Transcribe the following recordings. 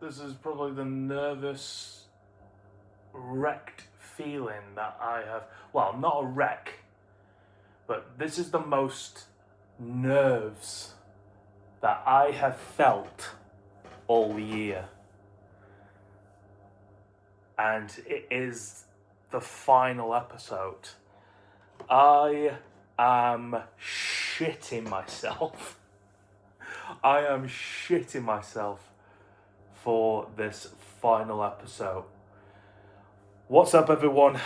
this is probably the nervous, wrecked feeling that I have. Well, not a wreck, but this is the most nerves that I have felt all year. And it is the final episode. I am shitting myself. I am shitting myself for this final episode. What's up, everyone?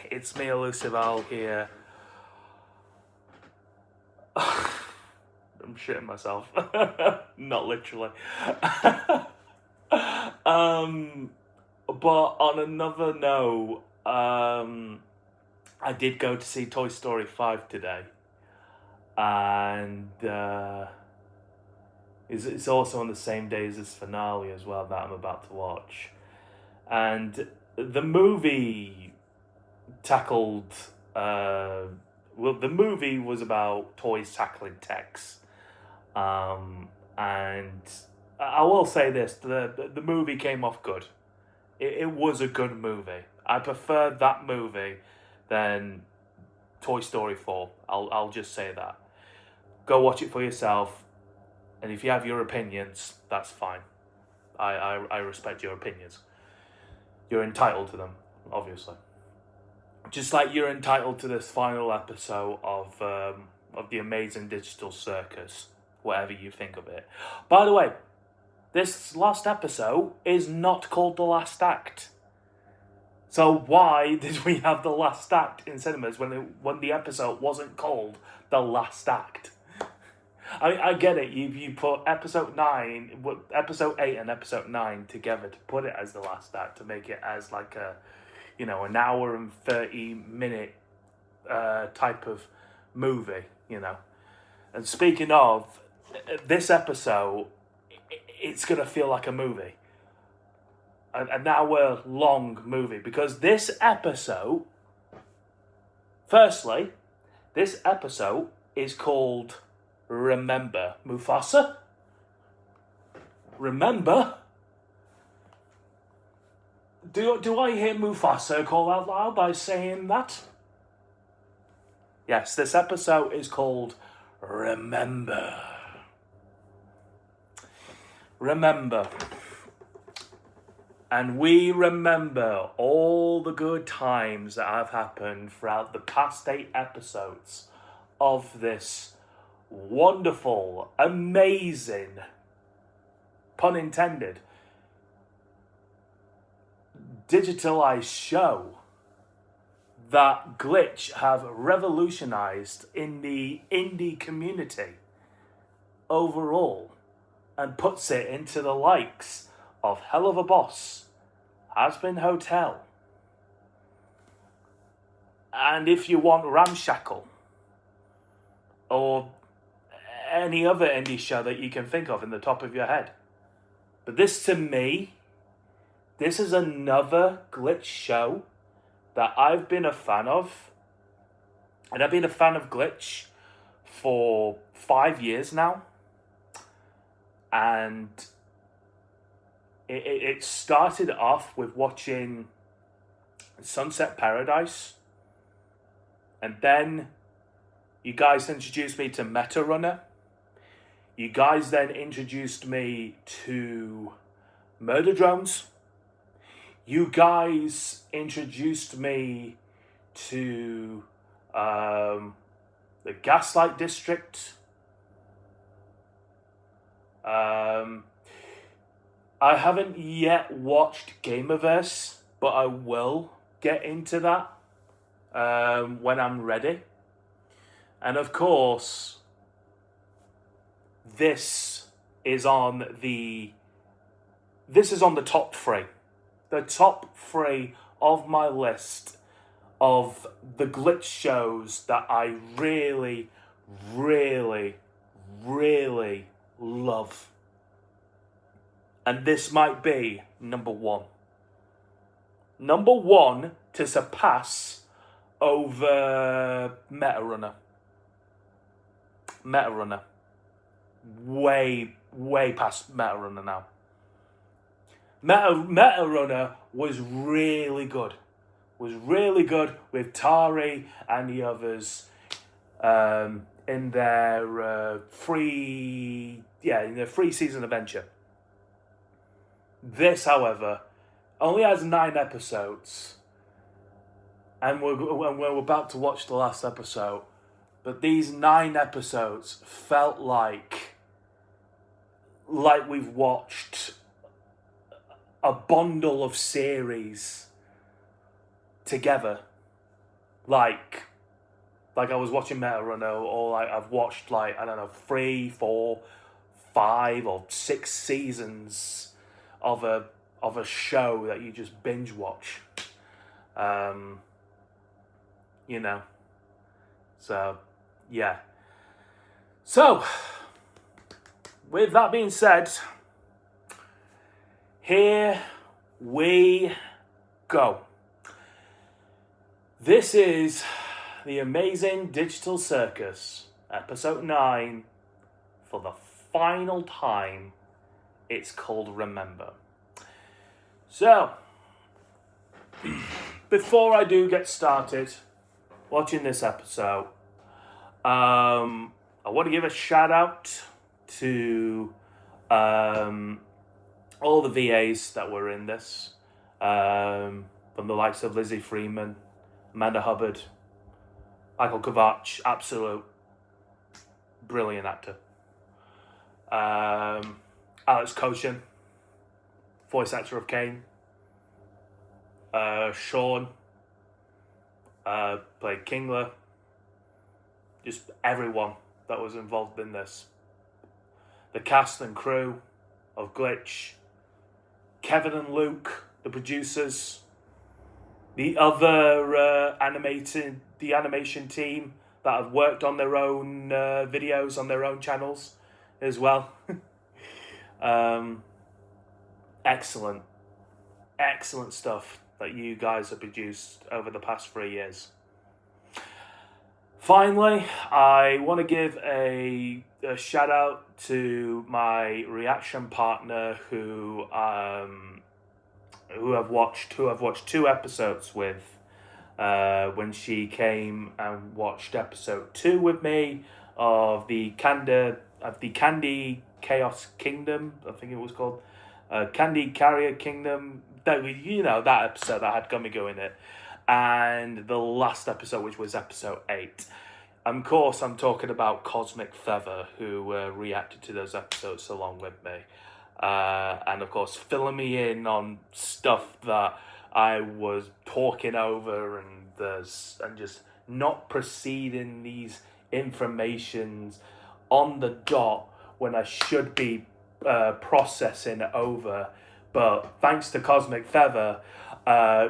It's me, ElusiveOwl, here. I'm shitting myself. Not literally. But on another note, I did go to see Toy Story 5 today. And it's also on the same day as this finale as well that I'm about to watch. And the movie tackled... the movie was about toys tackling techs. And I will say this, the movie came off good. It was a good movie. I preferred that movie than Toy Story 4. I'll just say that. Go watch it for yourself. And if you have your opinions, that's fine. I respect your opinions. You're entitled to them, obviously. Just like you're entitled to this final episode of the amazing digital circus, whatever you think of it. By the way, this last episode is not called The Last Act. So why did we have The Last Act in cinemas when the episode wasn't called The Last Act? I get it. You put episode 8 and episode 9 together to put it as The Last Act, to make it as like a, an hour and 30-minute type of movie, And speaking of, this episode, it's going to feel like a movie. An hour-long movie. Because this episode, firstly, this episode is called Remember Mufasa. Remember? Do I hear Mufasa call out loud by saying that? Yes, this episode is called Remember. Remember. And we remember all the good times that have happened throughout the past 8 episodes of this wonderful, amazing, pun intended, digitalized show that Glitch have revolutionized in the indie community overall, and puts it into the likes of Hell of a Boss, Has-Been Hotel, and if you want Ramshackle, or any other indie show that you can think of in the top of your head. But this, to me, this is another Glitch show that I've been a fan of. And I've been a fan of Glitch for 5 years now. And it started off with watching Sunset Paradise. And then you guys introduced me to Meta Runner. You guys then introduced me to Murder Drones. You guys introduced me to the Gaslight District. I haven't yet watched Gamerverse, but I will get into that when I'm ready. And of course, this is on the top 3. The top 3 of my list of the Glitch shows that I really, really, really love. And this might be number 1. Number 1 to surpass over Meta Runner. Meta Runner. Way past Meta Runner now. Meta Runner was really good. With Tari and the others in their free season adventure. This, however, only has 9 episodes, and we're about to watch the last episode. But these 9 episodes felt like we've watched a bundle of series together. Like I was watching Meta Runner, or like I've watched 3, 4, 5 or 6 seasons of a show that you just binge watch. So yeah. So with that being said, here we go. This is The Amazing Digital Circus, episode 9. For the final time, it's called Remember. So, before I do get started watching this episode, I want to give a shout out to all the VAs that were in this, from the likes of Lizzie Freeman, Amanda Hubbard, Michael Kovacs, absolute brilliant actor. Alex Koshin, voice actor of Kane. Sean played Kingler. Just everyone that was involved in this. The cast and crew of Glitch. Kevin and Luke, the producers. The other animation team that have worked on their own videos on their own channels as well. Excellent stuff that you guys have produced over the past 3 years. Finally, I want to give a shout out to my reaction partner who I've watched 2 episodes with. When she came and watched episode 2 with me of the Candy Chaos Kingdom, I think it was called, Candy Carrier Kingdom. That episode that had Gumigo in it, and the last episode, which was episode 8. Of course, I'm talking about Cosmic Feather, who reacted to those episodes along with me, and of course filling me in on stuff that I was talking over and just not proceeding these informations on the dot when I should be processing it over. But thanks to Cosmic Feather,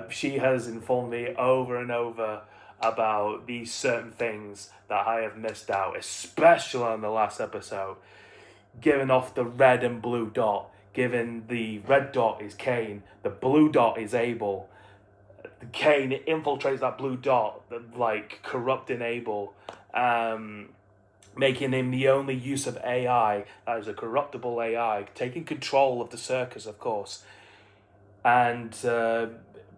she has informed me over and over about these certain things that I have missed out, especially on the last episode, giving off the red and blue dot. Given the red dot is Kane, the blue dot is Abel. Kane infiltrates that blue dot, like corrupting Abel, making him the only use of AI that is a corruptible AI, taking control of the circus, of course, and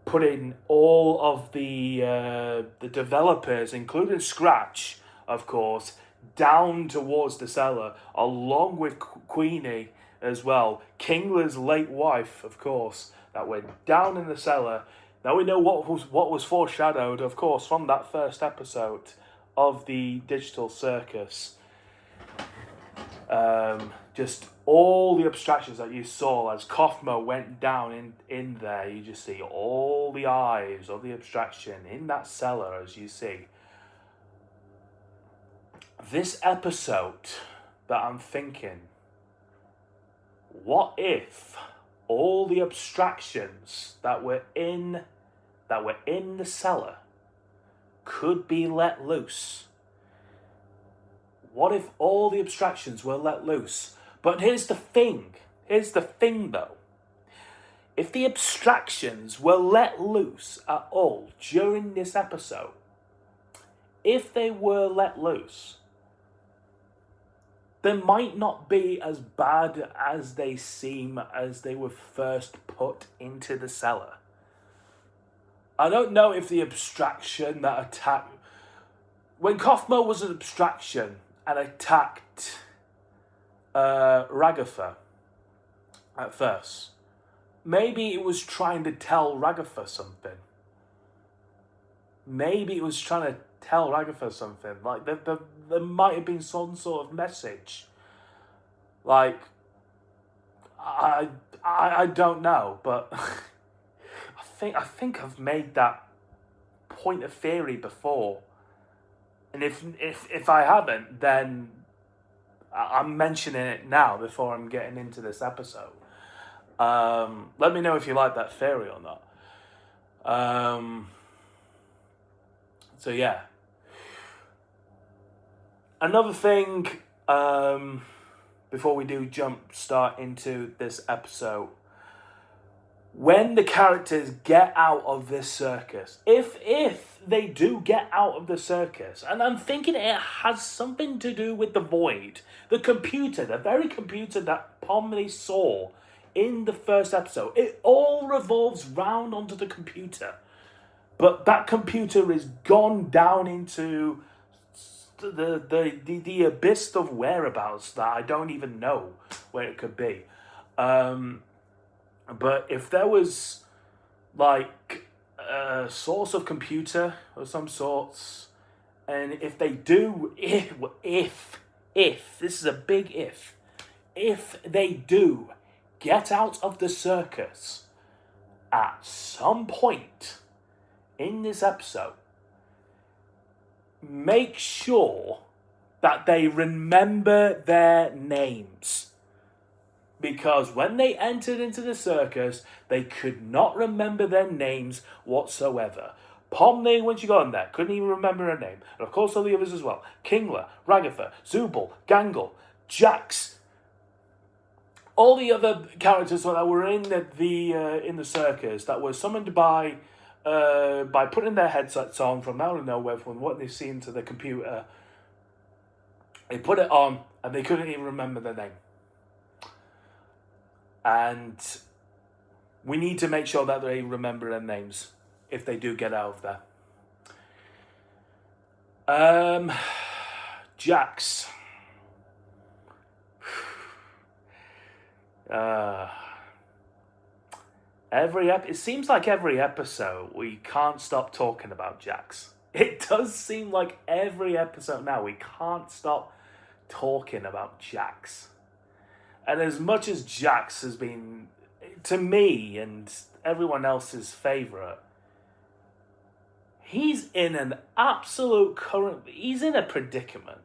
putting all of the developers, including Scratch, of course, down towards the cellar, along with Queenie as well, Kingler's late wife, of course, that went down in the cellar. Now we know what was foreshadowed, of course, from that first episode of the Digital Circus. Just all the abstractions that you saw as Kaufmo went down in there. You just see all the eyes of the abstraction in that cellar, as you see. This episode that I'm thinking, what if all the abstractions that were in the cellar could be let loose? What if all the abstractions were let loose? But here's the thing though. If the abstractions were let loose at all during this episode, if they were let loose, they might not be as bad as they seem as they were first put into the cellar. I don't know if the abstraction that attacked... When Kaufmo was an abstraction and attacked Ragatha at first, maybe it was trying to tell Ragatha something. Maybe it was trying to tell Ragatha something. Like, there might have been some sort of message. Like, I don't know, but I think I've made that point of theory before. And if I haven't, then I'm mentioning it now before I'm getting into this episode. Let me know if you like that theory or not. So yeah. Another thing, before we do jump start into this episode, when the characters get out of this circus, if they do get out of the circus, and I'm thinking it has something to do with the void, the computer, the very computer that Pomley saw in the first episode, it all revolves round onto the computer. But that computer is gone down into the abyss of whereabouts that I don't even know where it could be. But if there was like a source of computer of some sorts, and if they do, if this is a big if they do get out of the circus at some point in this episode, make sure that they remember their names. Because when they entered into the circus, they could not remember their names whatsoever. Pomley, when she got in there, couldn't even remember her name. And of course all the others as well. Kingler, Ragatha, Zubul, Gangle, Jax. All the other characters that were in the circus that were summoned by putting their headsets on from out of nowhere from what they see into the computer. They put it on and they couldn't even remember their name. And we need to make sure that they remember their names if they do get out of there. Jax. It seems like every episode we can't stop talking about Jax. It does seem like every episode now we can't stop talking about Jax. And as much as Jax has been, to me and everyone else's favourite, he's in he's in a predicament.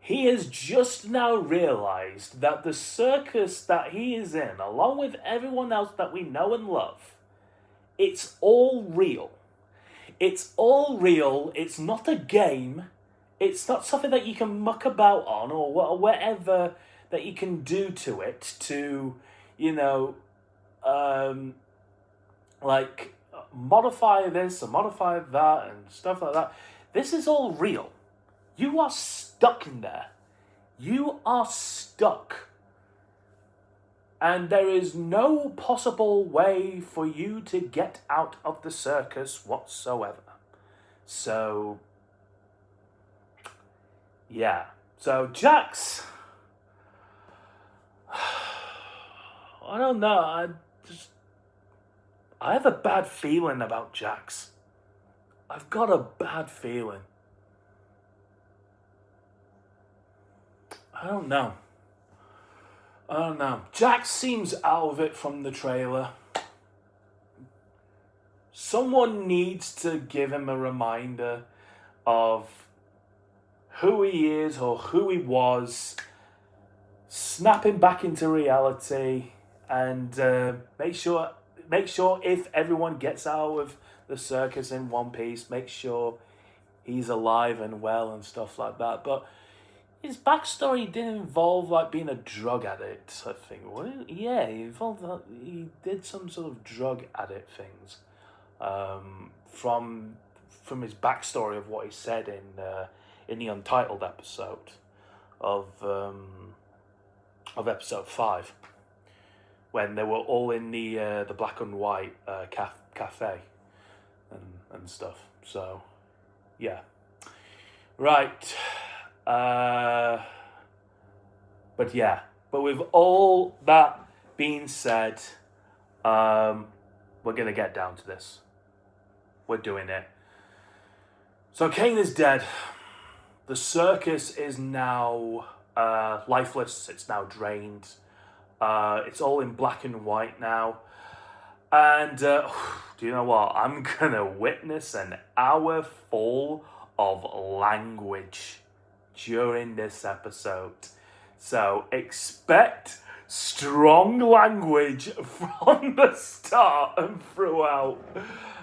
He has just now realised that the circus that he is in, along with everyone else that we know and love, it's all real. It's all real. It's not a game. It's not something that you can muck about on or whatever that you can do to it to, like modify this or modify that and stuff like that. This is all real. You are stuck in there. You are stuck. And there is no possible way for you to get out of the circus whatsoever. So, yeah. So, Jax, I don't know. I have a bad feeling about Jax. I've got a bad feeling. I don't know. Jax seems out of it from the trailer. Someone needs to give him a reminder of who he is or who he was. Snap him back into reality and make sure if everyone gets out of the circus in one piece, make sure he's alive and well and stuff like that. But his backstory didn't involve like being a drug addict, I think. Yeah, he did some sort of drug addict things. From his backstory of what he said in the Untitled episode of episode 5, when they were all in the black and white cafe and stuff. So, yeah. Right. But with all that being said, we're going to get down to this. We're doing it. So Kane is dead. The circus is now lifeless. It's now drained. It's all in black and white now. And do you know what? I'm going to witness an hour full of language during this episode. So expect strong language from the start and throughout.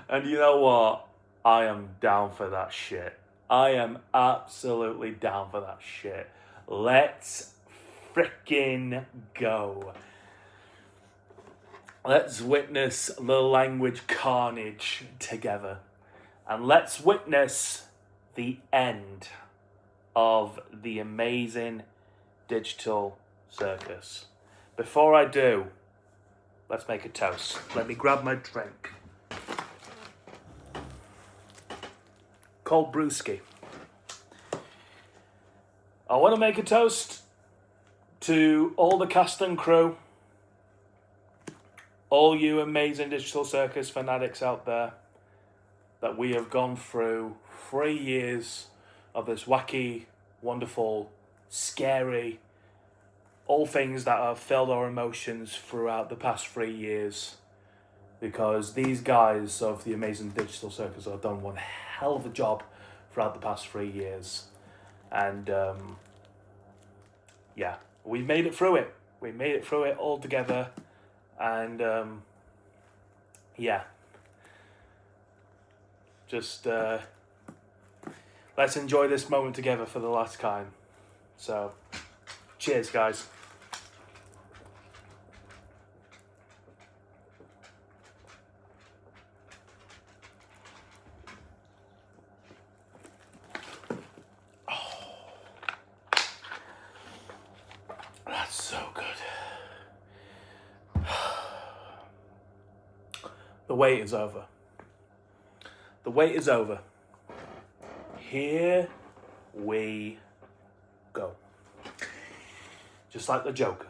And you know what? I am down for that shit. I am absolutely down for that shit. Let's freaking go. Let's witness the language carnage together. And let's witness the end of the amazing digital circus. Before I do, let's make a toast. Let me grab my drink. Cold brewski. I want to make a toast to all the cast and crew, all you amazing digital circus fanatics out there, that we have gone through 3 years of this wacky, wonderful, scary, all things that have filled our emotions throughout the past 3 years, because these guys of the amazing digital circus have done one hell of a job throughout the past 3 years. And we made it through it. We made it through it all together. And just let's enjoy this moment together for the last time. So, cheers, guys. That's so good. The wait is over. The wait is over. Here we go. Just like the Joker.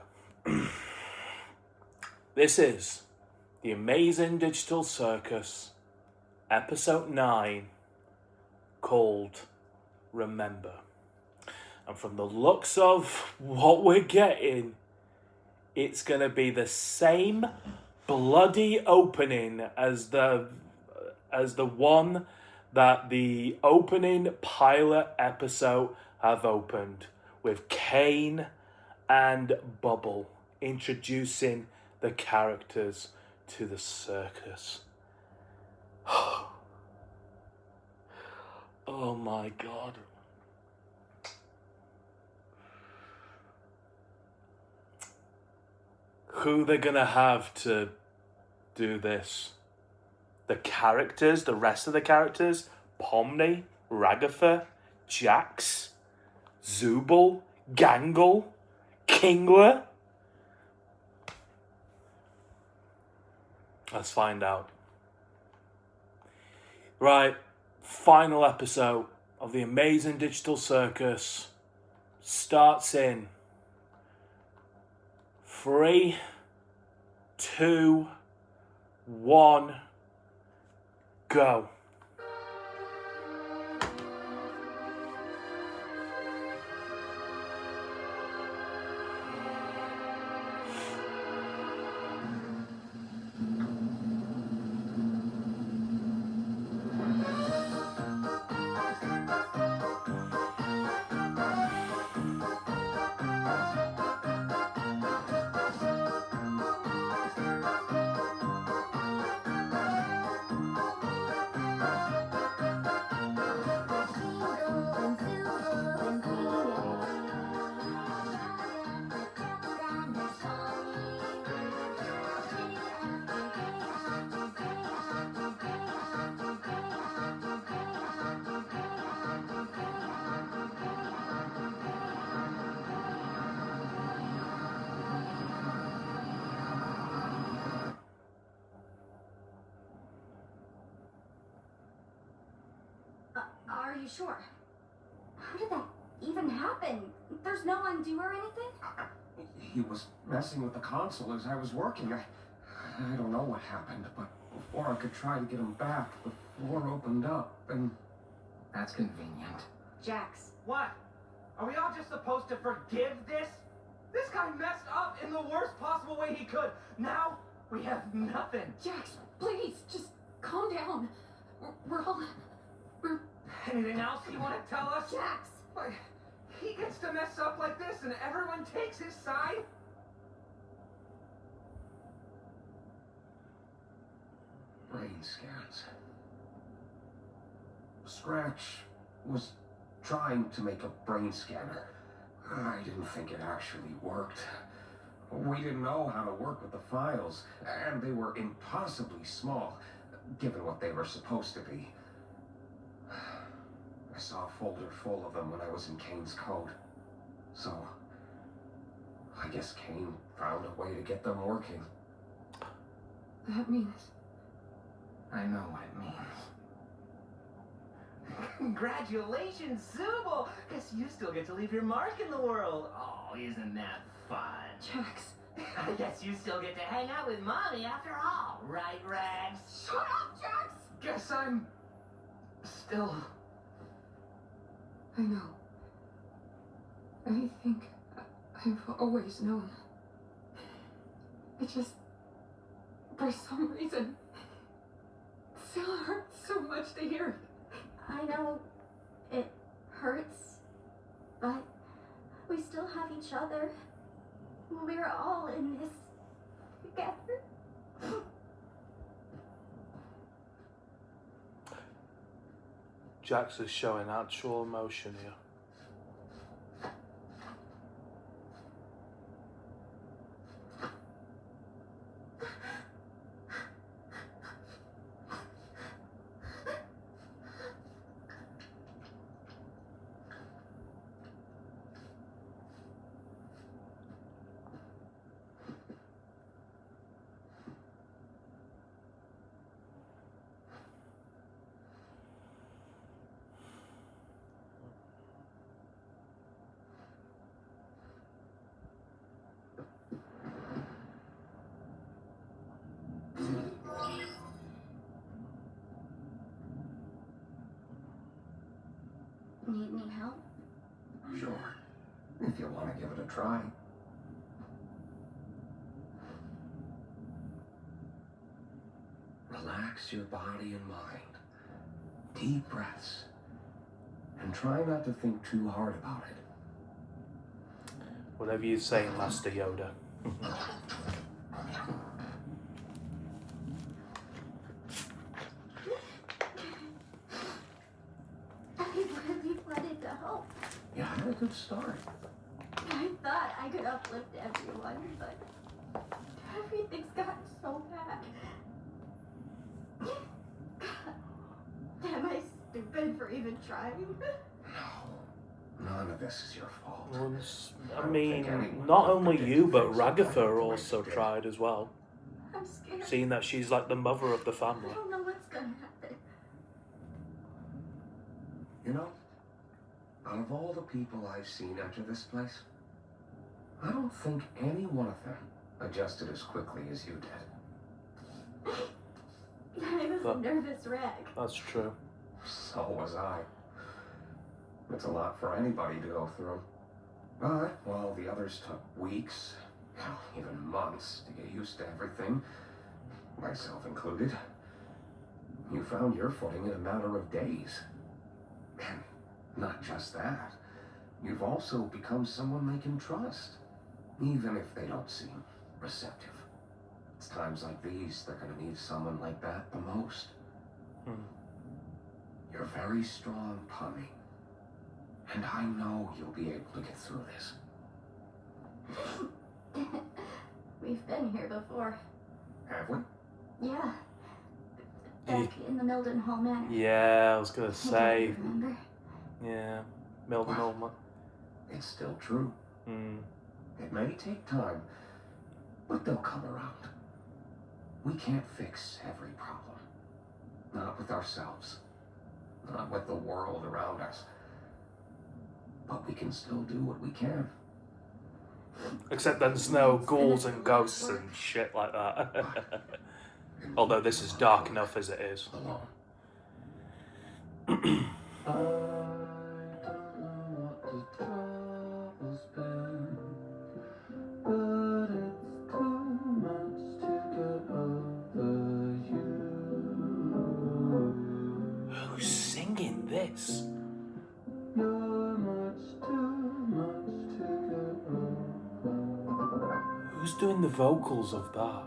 This is the Amazing Digital Circus, episode 9, called Remember. And from the looks of what we're getting, it's going to be the same bloody opening as the one that the opening pilot episode have opened, with Kane and Bubble introducing the characters to the circus. Oh my God. Who they're gonna have to do this? The characters, the rest of the characters, Pomni, Ragatha, Jax, Zubul, Gangle, Kingler. Let's find out. Right, final episode of the Amazing Digital Circus starts in 3, 2, 1, go. sure. How did that even happen? There's no undo or anything? He was messing with the console as I was working. I don't know what happened, but before I could try to get him back, the floor opened up, and that's convenient. Jax. What? Are we all just supposed to forgive this? This guy messed up in the worst possible way he could. Now, we have nothing. Jax, please, just calm down. We're Anything else you want to tell us? Jax! But he gets to mess up like this and everyone takes his side? Brain scans. Scratch was trying to make a brain scanner. I didn't think it actually worked. We didn't know how to work with the files, and they were impossibly small, given what they were supposed to be. I saw a folder full of them when I was in Kane's code. So, I guess Kane found a way to get them working. That means... I know what it means. Congratulations, Zubul! Guess you still get to leave your mark in the world. Oh, isn't that fun? Jax. I guess you still get to hang out with Mommy after all, right, Rags? Shut up, Jax! Guess I'm... still... I know. I think I've always known. It just... for some reason... still hurts so much to hear it. I know it hurts, but we still have each other. We're all in this together. Jax is showing actual emotion here. Need any help? Sure, if you want to give it a try. Relax your body and mind. Deep breaths. And try not to think too hard about it. Whatever you're saying, Master Yoda. You had a good start. I thought I could uplift everyone, but everything's gotten so bad. Am I stupid for even trying? No, none of this is your fault. Well, I mean, not only you, but Ragatha also tried as well. I'm scared. Seeing that she's like the mother of the family. I don't know what's gonna happen. You know, out of all the people I've seen enter this place, I don't think any one of them adjusted as quickly as you did. I was a nervous wreck. That's true. So was I. It's a lot for anybody to go through. But while the others took weeks, hell, even months to get used to everything, myself included, you found your footing in a matter of days. And not just that, you've also become someone they can trust, even if they don't seem receptive. It's times like these they're going to need someone like that the most. You're very strong, Pommy. And I know you'll be able to get through this. We've been here before. Have we? Yeah. Back in the Milden Hall Manor. Yeah, I was gonna say. Remember? Yeah, Milden Hall. It's still true. It may take time, but they'll come around. We can't fix every problem. Not with ourselves. not with the world around us. But we can still do what we can. Except there's no ghouls and ghosts and shit like that. Although this is dark enough as it is. Alone. Who's singing this? Who's doing the vocals of that?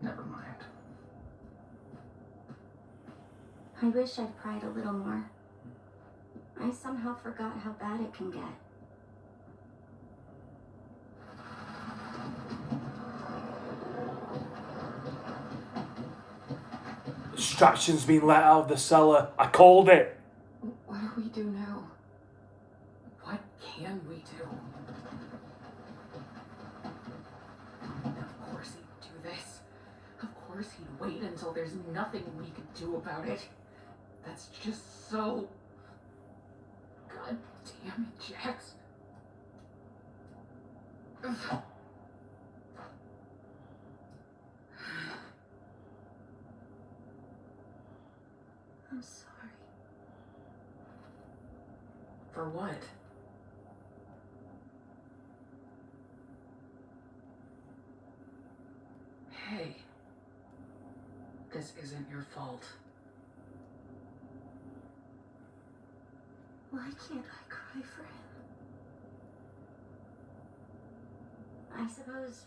Never mind. I wish I'd cried a little more. I somehow forgot how bad it can get. Distraction's been let out of the cellar. I called it. What do we do now? What can we do? Of course he'd do this. Of course he'd wait until there's nothing we could do about it. That's just so... God damn it, Jax. Ugh. I'm sorry. For what? Hey. This isn't your fault. Why can't I cry for him? I suppose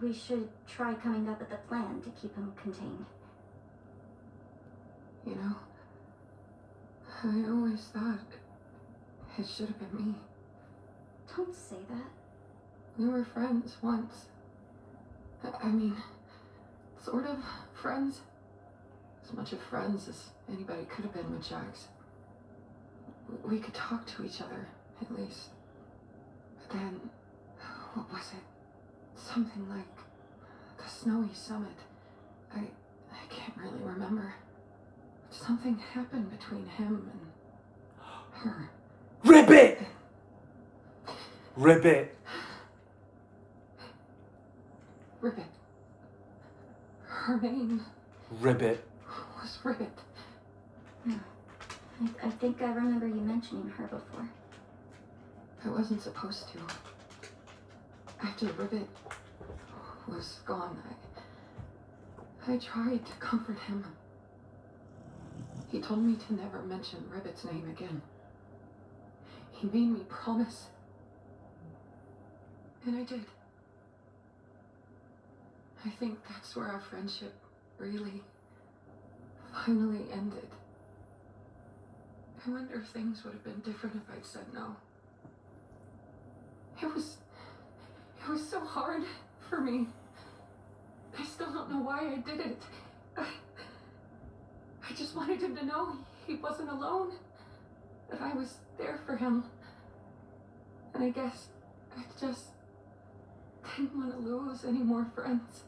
we should try coming up with a plan to keep him contained. You know, I always thought it should have been me. Don't say that. We were friends once. I mean, sort of friends. As much of friends as anybody could have been with Jax. We could talk to each other, at least. But then, what was it? Something like the snowy summit. I can't really remember. But something happened between him and her. Ribbit! Ribbit. Ribbit. Her name Ribbit. was Ribbit. I think I remember you mentioning her before. I wasn't supposed to. After Ribbit was gone, I tried to comfort him. He told me to never mention Ribbit's name again. He made me promise. And I did. I think that's where our friendship really, finally ended. I wonder if things would have been different if I'd said no. It was so hard for me. I still don't know why I did it. I just wanted him to know he wasn't alone. That I was there for him. And I guess I just didn't want to lose any more friends.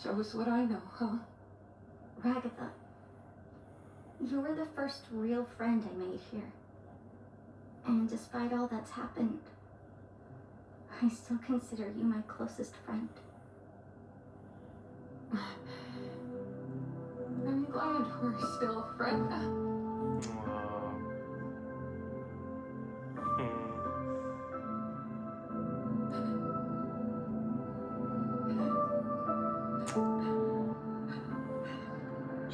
Shows what I know, huh? Ragatha, you were the first real friend I made here. And despite all that's happened, I still consider you my closest friend. I'm glad we're still friends.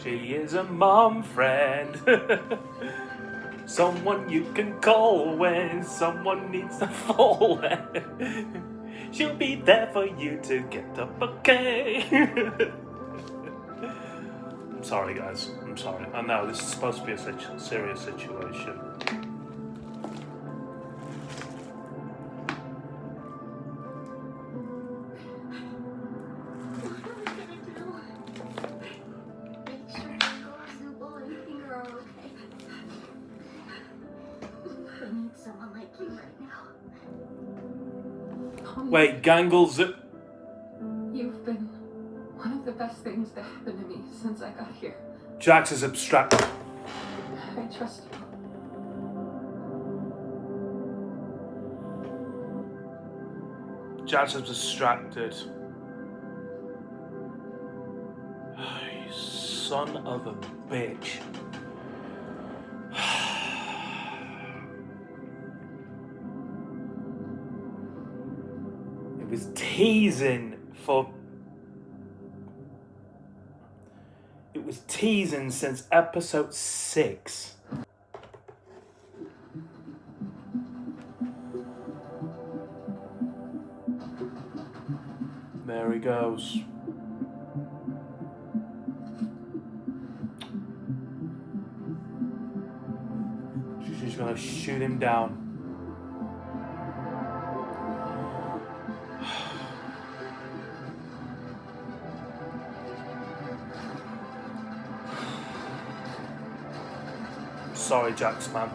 She is a mom friend. Someone you can call when someone needs to fall. She'll be there for you to get up, okay? I'm sorry, guys. I'm sorry. I know this is supposed to be a serious situation. Wait, Gangle's... You've been one of the best things to happen to me since I got here. Jax is abstract. I trust you. Jax is distracted. You son of a bitch. It was teasing for... It was teasing since episode 6. There he goes. She's gonna shoot him down. Sorry, Jax, man.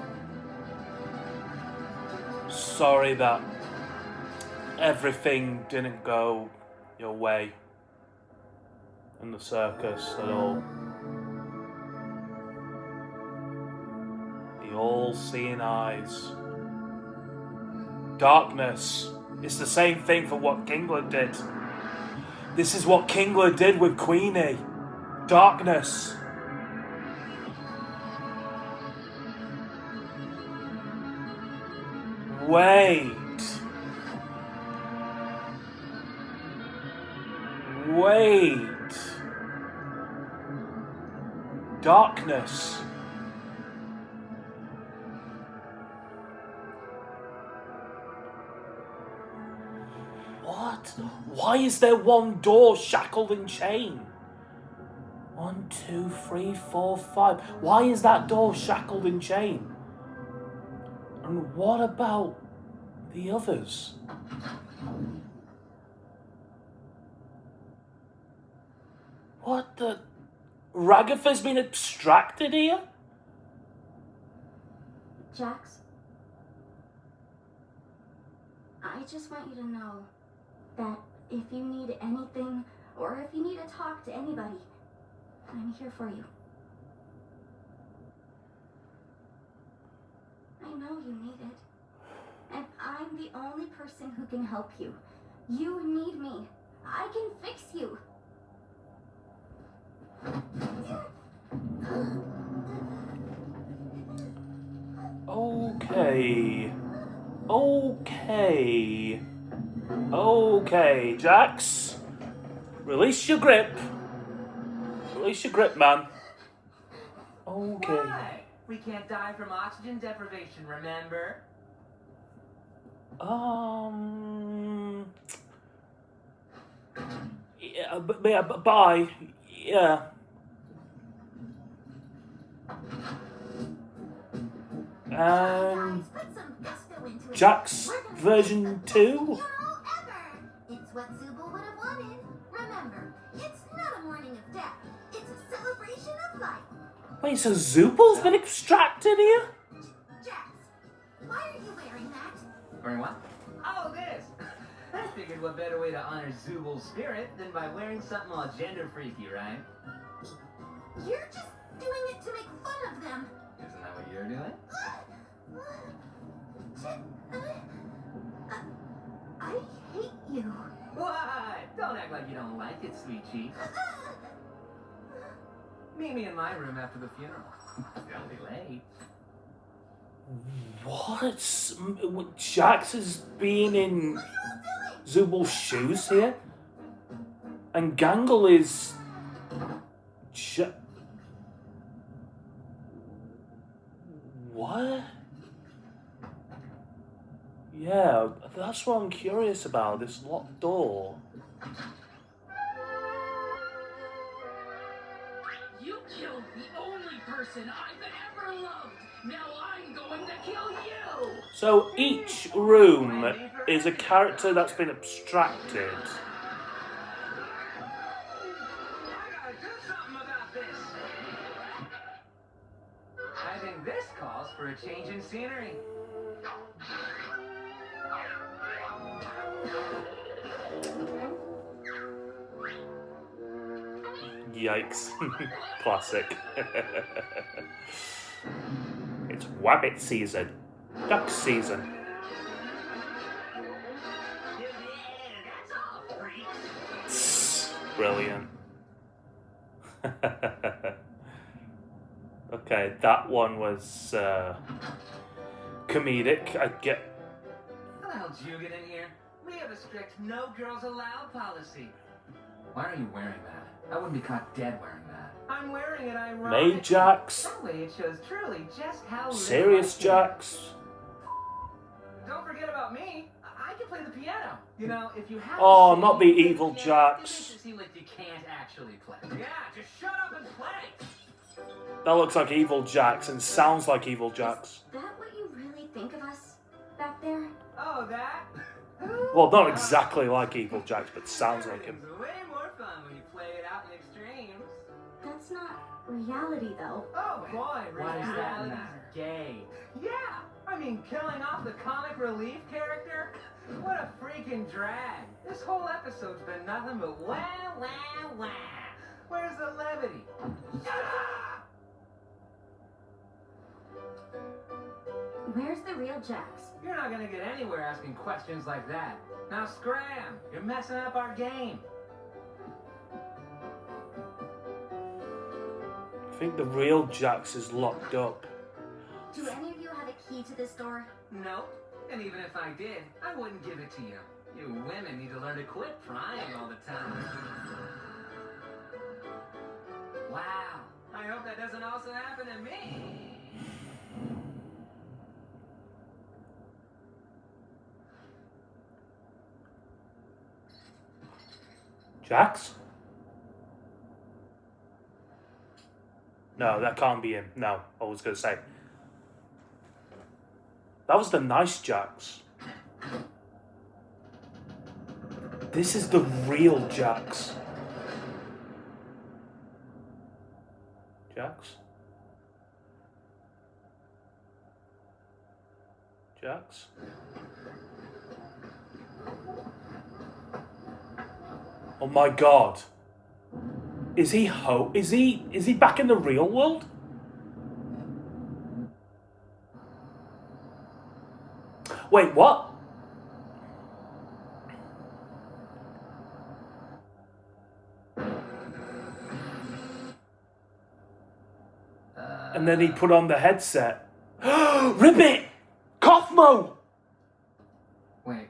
Sorry that everything didn't go your way in the circus at all. The all-seeing eyes. Darkness. It's the same thing for what Kingler did. This is what Kingler did with Queenie. Darkness. Wait. Darkness. What? Why is there one door shackled and chained? 1, 2, 3, 4, 5. Why is that door shackled and chained? And what about the others? What the... Ragatha's been abstracted here? Jax, I just want you to know that if you need anything or if you need to talk to anybody, I'm here for you. I know you need it. And I'm the only person who can help you. You need me. I can fix you. Okay, Jax. Release your grip. Release your grip, man. Okay. Why? We can't die from oxygen deprivation, remember? Yeah, bye. Yeah. Jax version 2? It's what Zubul would have wanted. Remember, it's not a morning of death. It's a celebration of life. Wait, so Zubul's been extracted here? Jax, why are you wearing that? Wearing what? Oh, this! I figured what better way to honor Zubul's spirit than by wearing something all gender freaky, right? You're just doing it to make fun of them. Isn't that what you're doing? I hate you. What? Don't act like you don't like it, sweet cheeks. Meet me in my room after the funeral. Don't be late. What? Jax is being in Zubul's shoes here? And Gangle is... What? Yeah, that's what I'm curious about, this locked door. You killed the only person I've ever loved. Now I'm going to kill you. So each room is a character that's been abstracted. I gotta do something about this. I think this calls for a change in scenery. Yikes. Classic. It's wabbit season. Duck season. That's all, freaks. Brilliant. Okay, that one was comedic. I get. How the hell did you get in here? We have a strict no girls allowed policy. Why are you wearing that? I wouldn't be caught dead wearing that. I'm wearing it, ironically. Made Jacks. That way it shows truly just how Serious little I care. Jacks. Don't forget about me. I can play the piano. You know, if you have Oh, to not the sing, evil yeah, Jacks. it makes it seem like you can't actually play. Yeah, just shut up and play. That looks like Evil Jacks and sounds like Evil Jacks. Is that what you really think of us back there? Oh, that? Well, not exactly like Evil Jacks, but sounds like him. Everything's way more fun when you play it out in extremes. That's not reality, though. Oh boy, reality's gay. Yeah, I mean, killing off the comic relief character? What a freaking drag. This whole episode's been nothing but wah, wah, wah. Where's the levity? Ah! Where's the real Jax? You're not gonna get anywhere asking questions like that. Now scram! You're messing up our game. I think the real Jax is locked up. Do any of you have a key to this door? Nope. And even if I did, I wouldn't give it to you. You women need to learn to quit prying all the time. Wow. I hope that doesn't also happen to me. Jax? No, that can't be him. No, I was going to say. That was the nice Jax. This is the real Jax. Jax? Jax? Oh my god. Is he is he back in the real world? Wait, what? And then he put on the headset. Ribbit! Cosmo! Wait,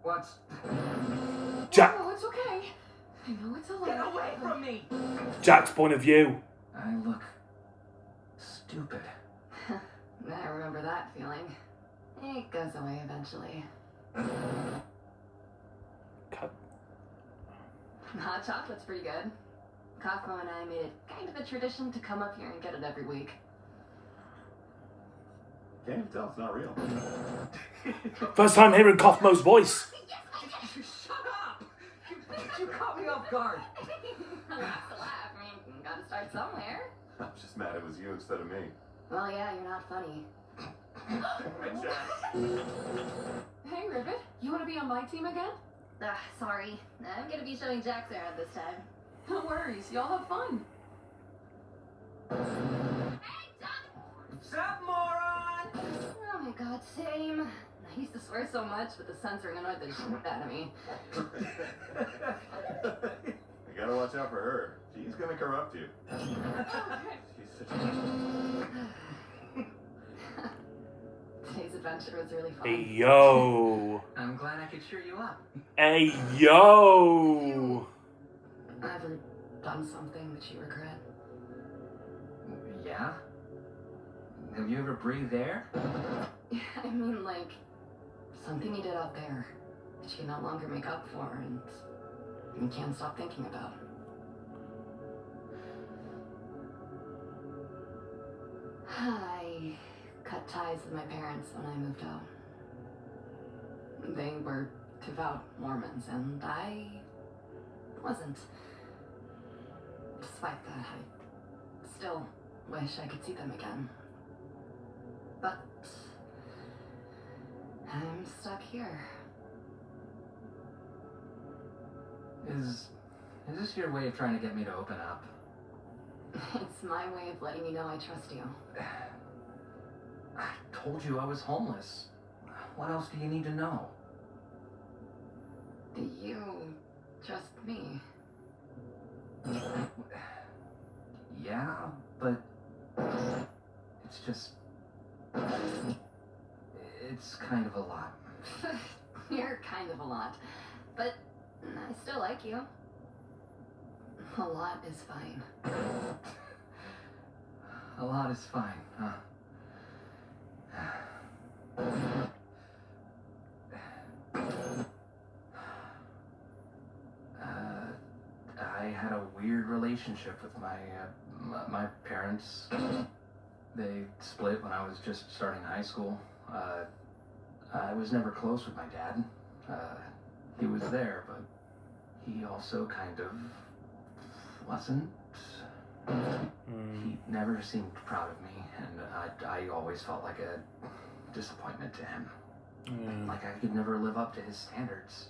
what's... Jack. Oh, it's okay. I know it's a lot. Get away from me! Jack's point of view. I look... stupid. I remember that feeling. It goes away eventually. Cut. Hot chocolate's pretty good. Cosmo and I made it kind of a tradition to come up here and get it every week. Can't even tell it's not real. First time hearing Cosmo's voice. Shut up! You caught me off guard. That's a laugh. I mean, gotta start somewhere. I'm just mad it was you instead of me. Well, yeah, you're not funny. Hey, Jack. Hey, Ribbit, you want to be on my team again? Sorry. I'm gonna be showing Jax around this time. No worries, y'all have fun. Sup, moron? Oh my god, same. I used to swear so much, but the censoring annoyed the shit out of me. You gotta watch out for her. She's gonna corrupt you. She's such a... Today's adventure was really fun. Hey, yo. I'm glad I could cheer you up. Hey, yo. Ever done something that you regret? Yeah? Have you ever breathed air? I mean, like, something you did out there that you can no longer make up for and you can't stop thinking about. I cut ties with my parents when I moved out. They were devout Mormons, and I wasn't. Despite that, I still wish I could see them again. But I'm stuck here. Is this your way of trying to get me to open up? It's my way of letting you know I trust you. I told you I was homeless. What else do you need to know? Do you trust me? Yeah, but it's just... It's kind of a lot. You're kind of a lot, but I still like you. A lot is fine. A lot is fine, huh? I had a weird relationship with my parents. They split when I was just starting high school. I was never close with my dad. He was there, but he also kind of wasn't. He never seemed proud of me, and I always felt like a disappointment to him. Like I could never live up to his standards.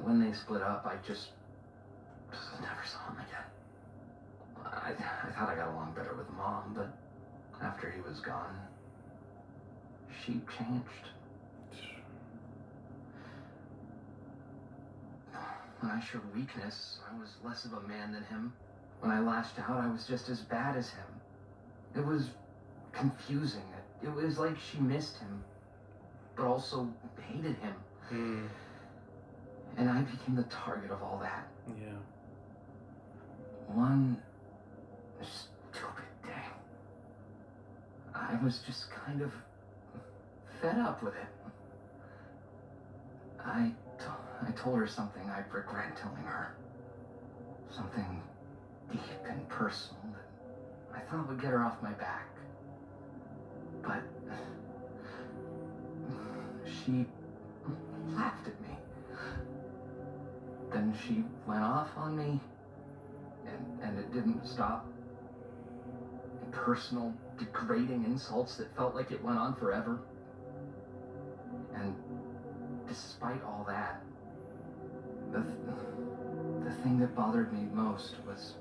When they split up, I just never saw him again. I thought I got along better with Mom, but after he was gone, she changed. When I showed weakness, I was less of a man than him. When I lashed out, I was just as bad as him. It was confusing. It was like she missed him, but also hated him. And I became the target of all that. Yeah. One stupid day, I was just kind of fed up with it. I told her something I regret telling her. Something deep and personal that I thought would get her off my back. But she laughed at me. Then she went off on me, and it didn't stop. Personal, degrading insults that felt like it went on forever. And despite all that, the thing that bothered me most was,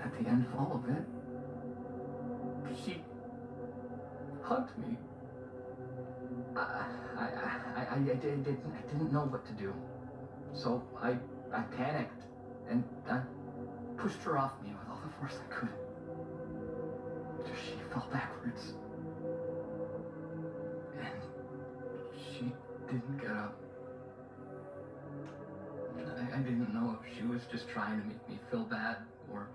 at the end of all of it, she hugged me. I didn't know what to do. So I panicked, and I pushed her off me with all the force I could. She fell backwards. And she didn't get up. I didn't know if she was just trying to make me feel bad, or...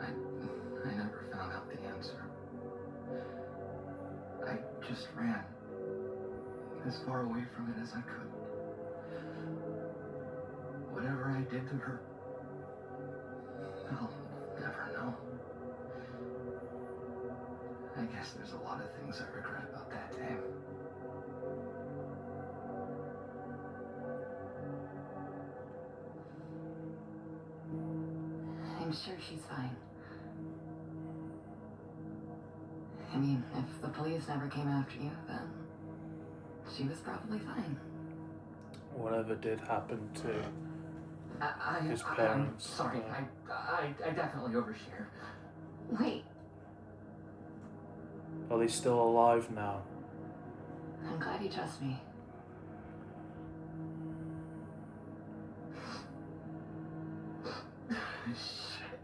I never found out the answer. I just ran as far away from it as I could. Whatever I did to her, I'll never know. I guess there's a lot of things I regret about that day. I'm sure she's fine. I mean, if the police never came after you, then she was probably fine. Whatever did happen to his I'm parents. sorry, Yeah. I definitely overshare. Wait, Are they still alive now? I'm glad you trust me. Shit.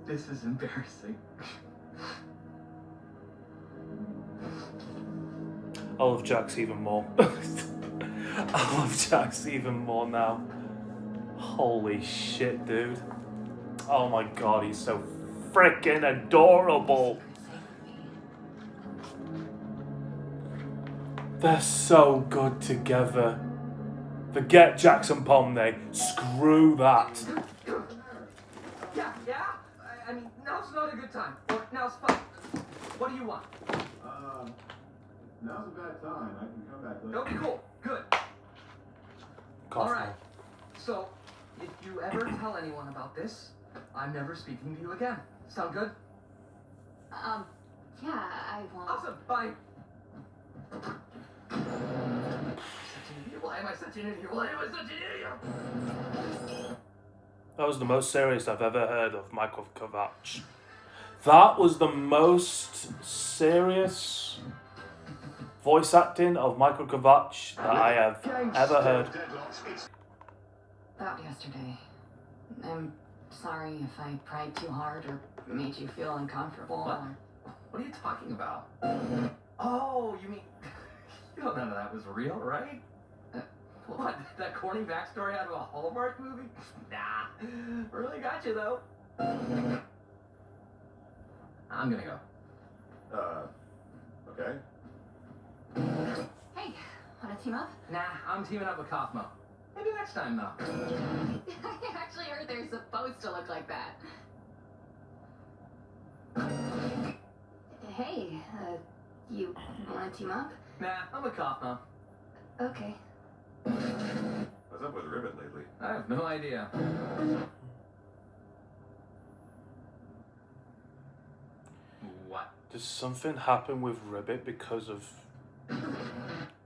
This is embarrassing. I love Jax even more. I love Jax even more now. Holy shit, dude. Oh my god, he's so freaking adorable. They're so good together. Forget Jackson Pomney. Screw that. Yeah. I mean, now's not a good time. Or now's fine. What do you want? Now's a bad time. I can come back later. Okay, cool. Good. Cough. All right. So, if you ever tell anyone about this, I'm never speaking to you again. Sound good? Yeah, I won't. Awesome. Bye. Why am I such an idiot? Why am I such an idiot? That was the most serious I've ever heard of Michael Kovacs. That was the most serious voice acting of Michael Kovacs that I have ever heard. About yesterday. I'm sorry if I pried too hard or made you feel uncomfortable. What? What are you talking about? Oh, you mean... You know none of that was real, right? What? That corny backstory out of a Hallmark movie? Nah. Really got you, though. I'm gonna go. Okay. Hey, wanna team up? Nah, I'm teaming up with Kaufmo. Maybe next time, though. I actually heard they're supposed to look like that. Hey, you wanna team up? Nah, I'm with Kaufmo. Okay. What's up with Ribbit lately? I have no idea. What? Does something happen with Ribbit because of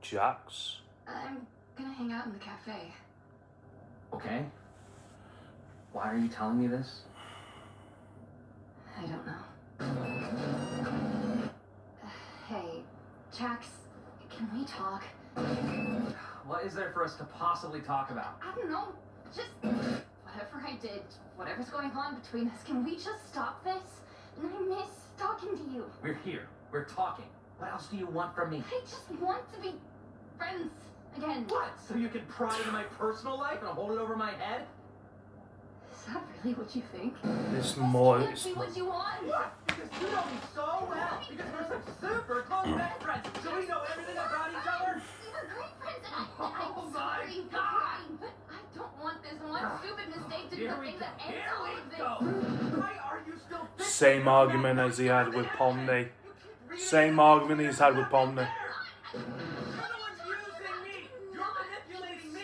Jax? I'm gonna hang out in the cafe. Okay. Why are you telling me this? I don't know. Hey, Jax, can we talk? What is there for us to possibly talk about? I don't know. Just whatever I did, whatever's going on between us, can we just stop this? And I miss talking to you. We're here. We're talking. What else do you want from me? I just want to be friends again. What? So you can pry into my personal life and hold it over my head? Is that really what you think? It's more. Can't It's be what you want. What? Because you know me so well. Because we're such super close best friends. So we know everything about each other. We're great friends, and Oh I'm my sorry for God. crying, but I don't want this one stupid mistake to be the thing that ends all of this. Why are you still fixing same your argument memory as he had with of Pomney. You keep reading Same it. argument he's had with Pomney. You're the one using me. You're manipulating me.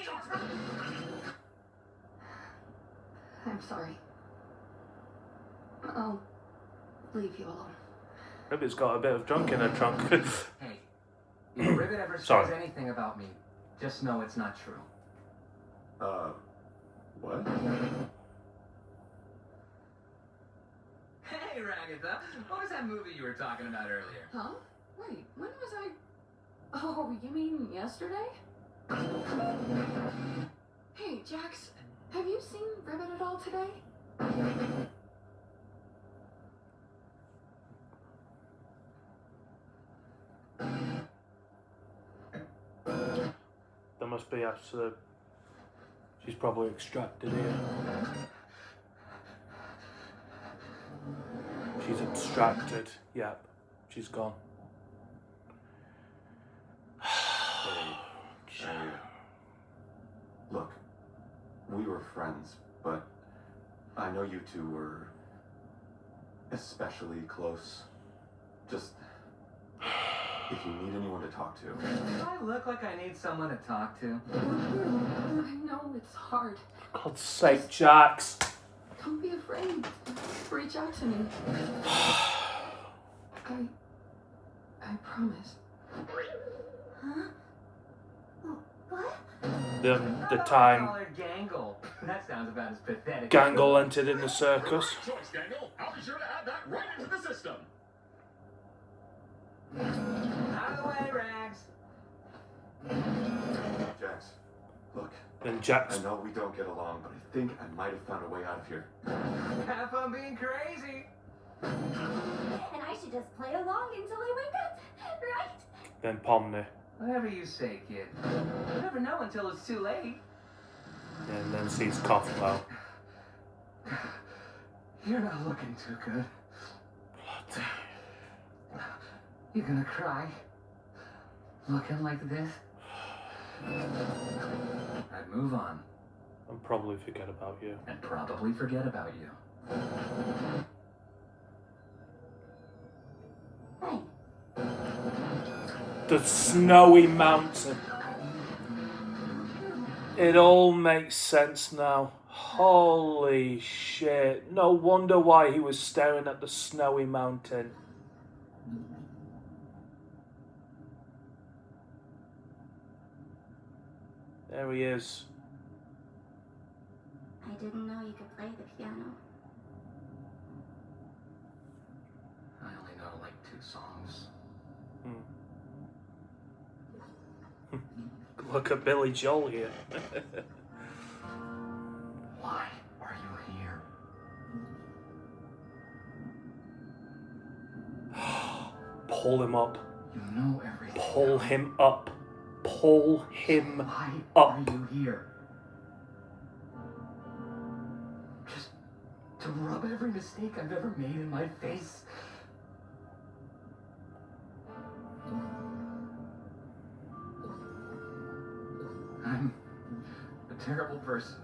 I'm sorry. I'll leave you alone. Ribbit's got a bit of junk in her trunk. Hey, if Ribbit ever says Sorry. anything about me, just know it's not true. What? Hey, Ragatha. What was that movie you were talking about earlier? Huh? Wait, when was I... Oh, you mean yesterday? Hey, Jax, have you seen Ribbit at all today? There must be after. She's probably extracted here. She's abstracted. Yep, she's gone. Hey, look, we were friends, but I know you two were especially close. Just if you need anyone to talk to. Do I look like I need someone to talk to? I know it's hard. For God's sake, Jax. Don't be afraid. Reach out to me. I promise. Huh? Oh, what? The time Call her Gangle. That sounds about as pathetic. Gangle entered in the circus. Choice, Gangle. I'll be sure to add that right into the system. Out of the way, Rags. Jax, look, Then I Jax. know we don't get along, but I think I might have found a way out of here. Have fun being crazy. And I should just play along until I wake up, right? Then Pomney. Whatever you say, kid. You never know until it's too late. And then sees Kaufmo. You're not looking too good. You gonna cry? Looking like this? I'd move on. And probably forget about you. And probably forget about you. Hey, The snowy mountain. It all makes sense now. Holy shit. No wonder why he was staring at the snowy mountain. There he is. I didn't know you could play the piano. I only know like 2 songs. Look at Billy Joel here. Why are you here? Pull him up. You know everything. Pull him up. Pull him Why up. are you here? Just to rub every mistake I've ever made in my face? I'm a terrible person.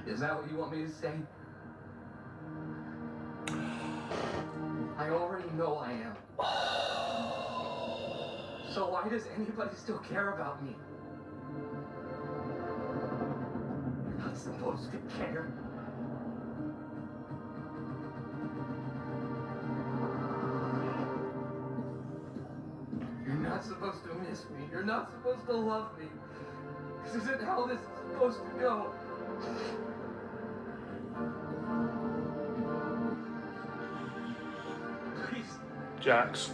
Is that what you want me to say? I already know I am. So why does anybody still care about me? You're not supposed to care. You're not supposed to miss me. You're not supposed to love me. This isn't how this is supposed to go. Please, Jax.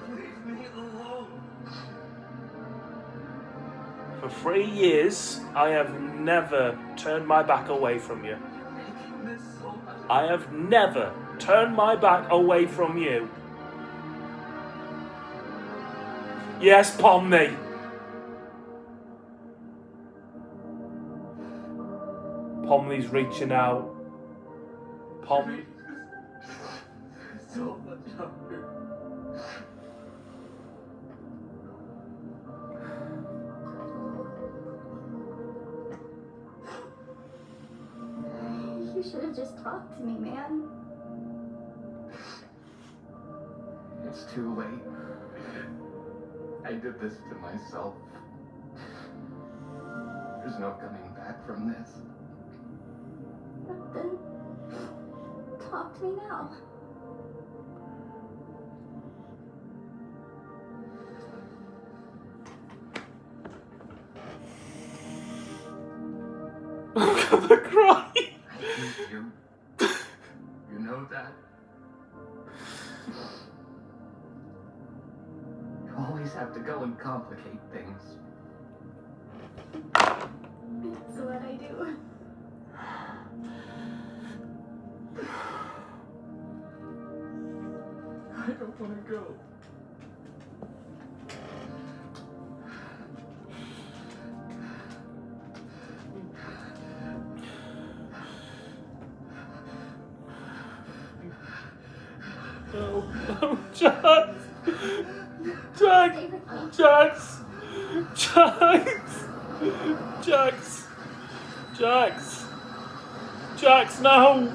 leave me alone. For 3 years, I have never turned my back away from you. You're making this so much. I have never turned my back away from you. Yes, Pomni. Pomni's reaching out. Pomni. So much harder. You should have just talked to me, man. It's too late. I did this to myself. There's no coming back from this. Then talk to me now. I'm gonna cry. I hate you. You know that? You always have to go and complicate things. That's what I do. I don't want to go. No, no, Jax! Jax! Jax! Jax! Jax! Jax! Jax, no!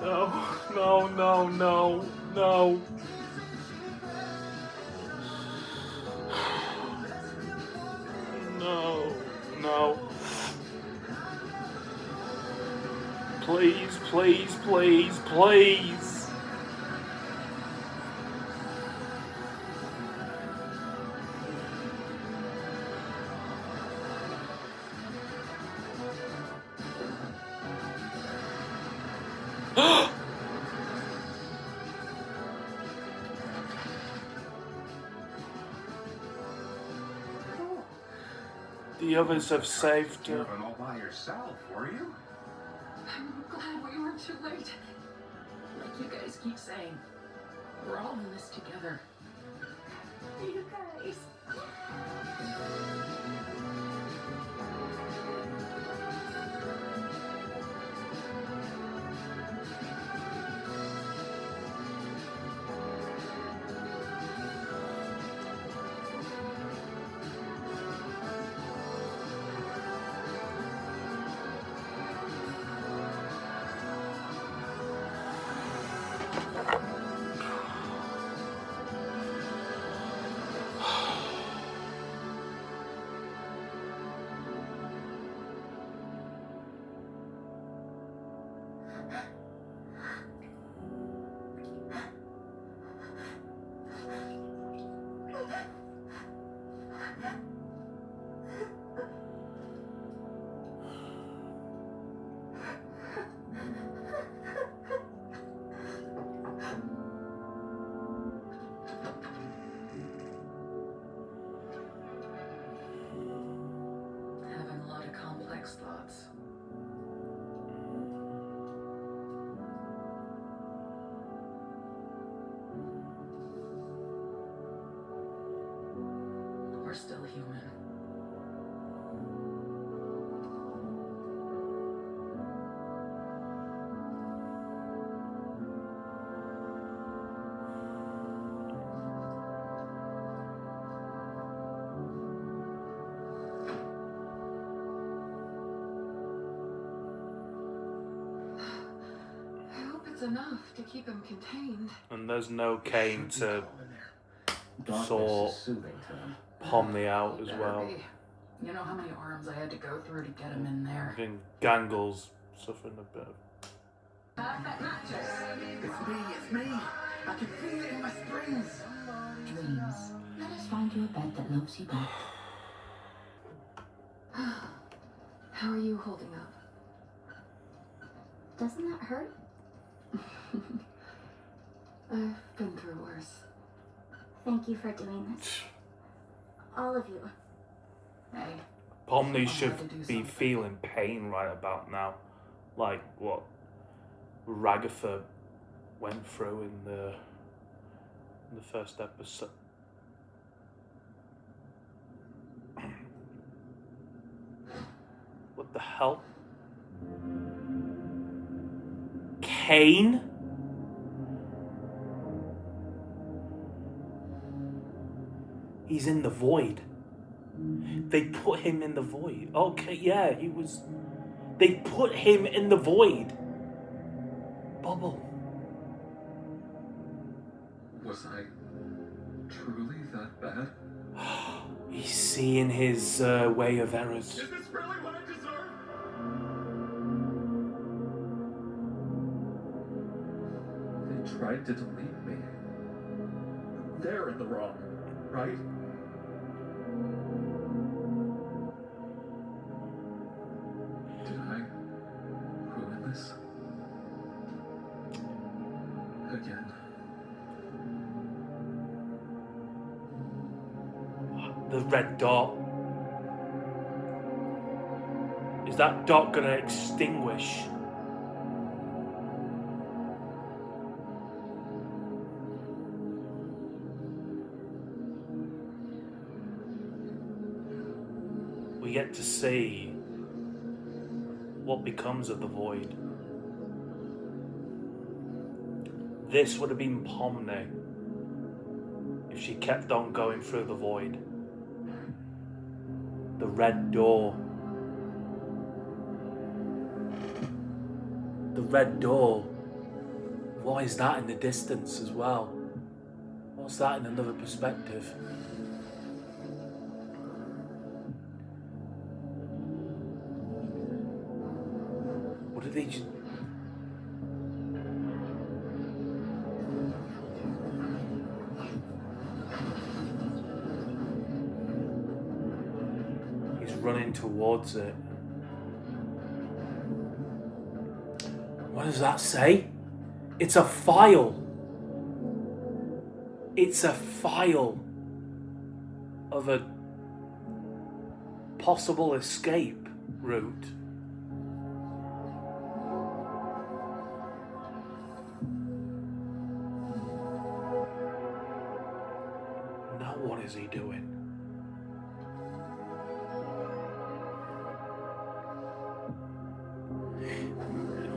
No, no, no, no, no. No, no. Please, please, please, please. The others have saved You her. were all by yourself, were you? I'm glad we weren't too late. Like you guys keep saying, we're all in this together. You guys. Having a lot of complex thoughts. We're still human. I hope it's enough to keep him contained. And there's no cane to Darkness sort is soothing to them. Pomni out as Better well. be. You know how many arms I had to go through to get him in there? I think Gangle's suffering a bit. Perfect mattress. It's me. I can feel it in my springs. Dreams. Let us find you a bed that loves you back. How are you holding up? Doesn't that hurt? I've been through worse. Thank you for doing this. All of you. Hey. Pomni Someone had to should do be something. feeling pain right about now. Like what Ragatha went through in the first episode. What the hell? Kane? He's in the void. They put him in the void. Okay, yeah, he was... They put him in the void. Bubble. Was I truly that bad? He's seeing his way of errors. Is this really what I deserve? They tried to delete me. They're in the wrong, right? Did I ruin this? Again. The red dot. Is that dot gonna extinguish? We get to see what becomes of the void. This would have been Pomni if she kept on going through the void. The red door. The red door. What is that in the distance as well? What's that in another perspective? What did they just... He's running towards it. What does that say? It's a file. It's a file of a possible escape route.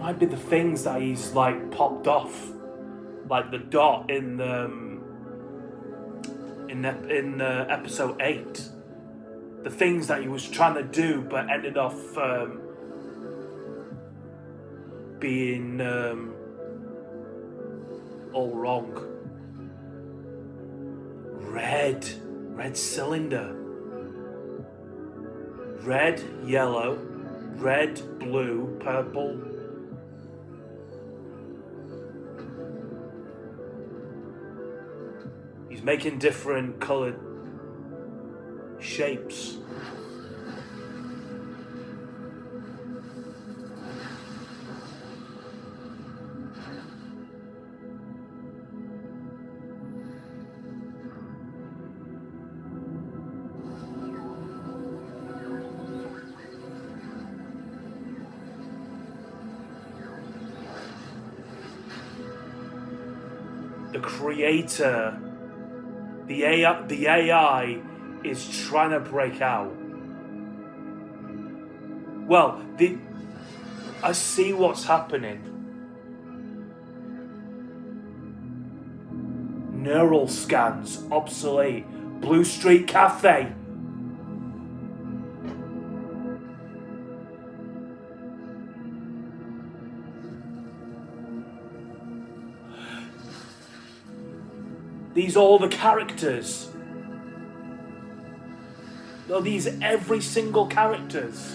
might be the things that he's like popped off, like the dot in episode 8. The things that he was trying to do, but ended off being all wrong. Red cylinder. Red, yellow, red, blue, purple. He's making different coloured shapes. The creator, the AI is trying to break out. Well, I see what's happening. Neural scans, obsolete. Blue Street Cafe. These are all the characters. No, these are every single characters.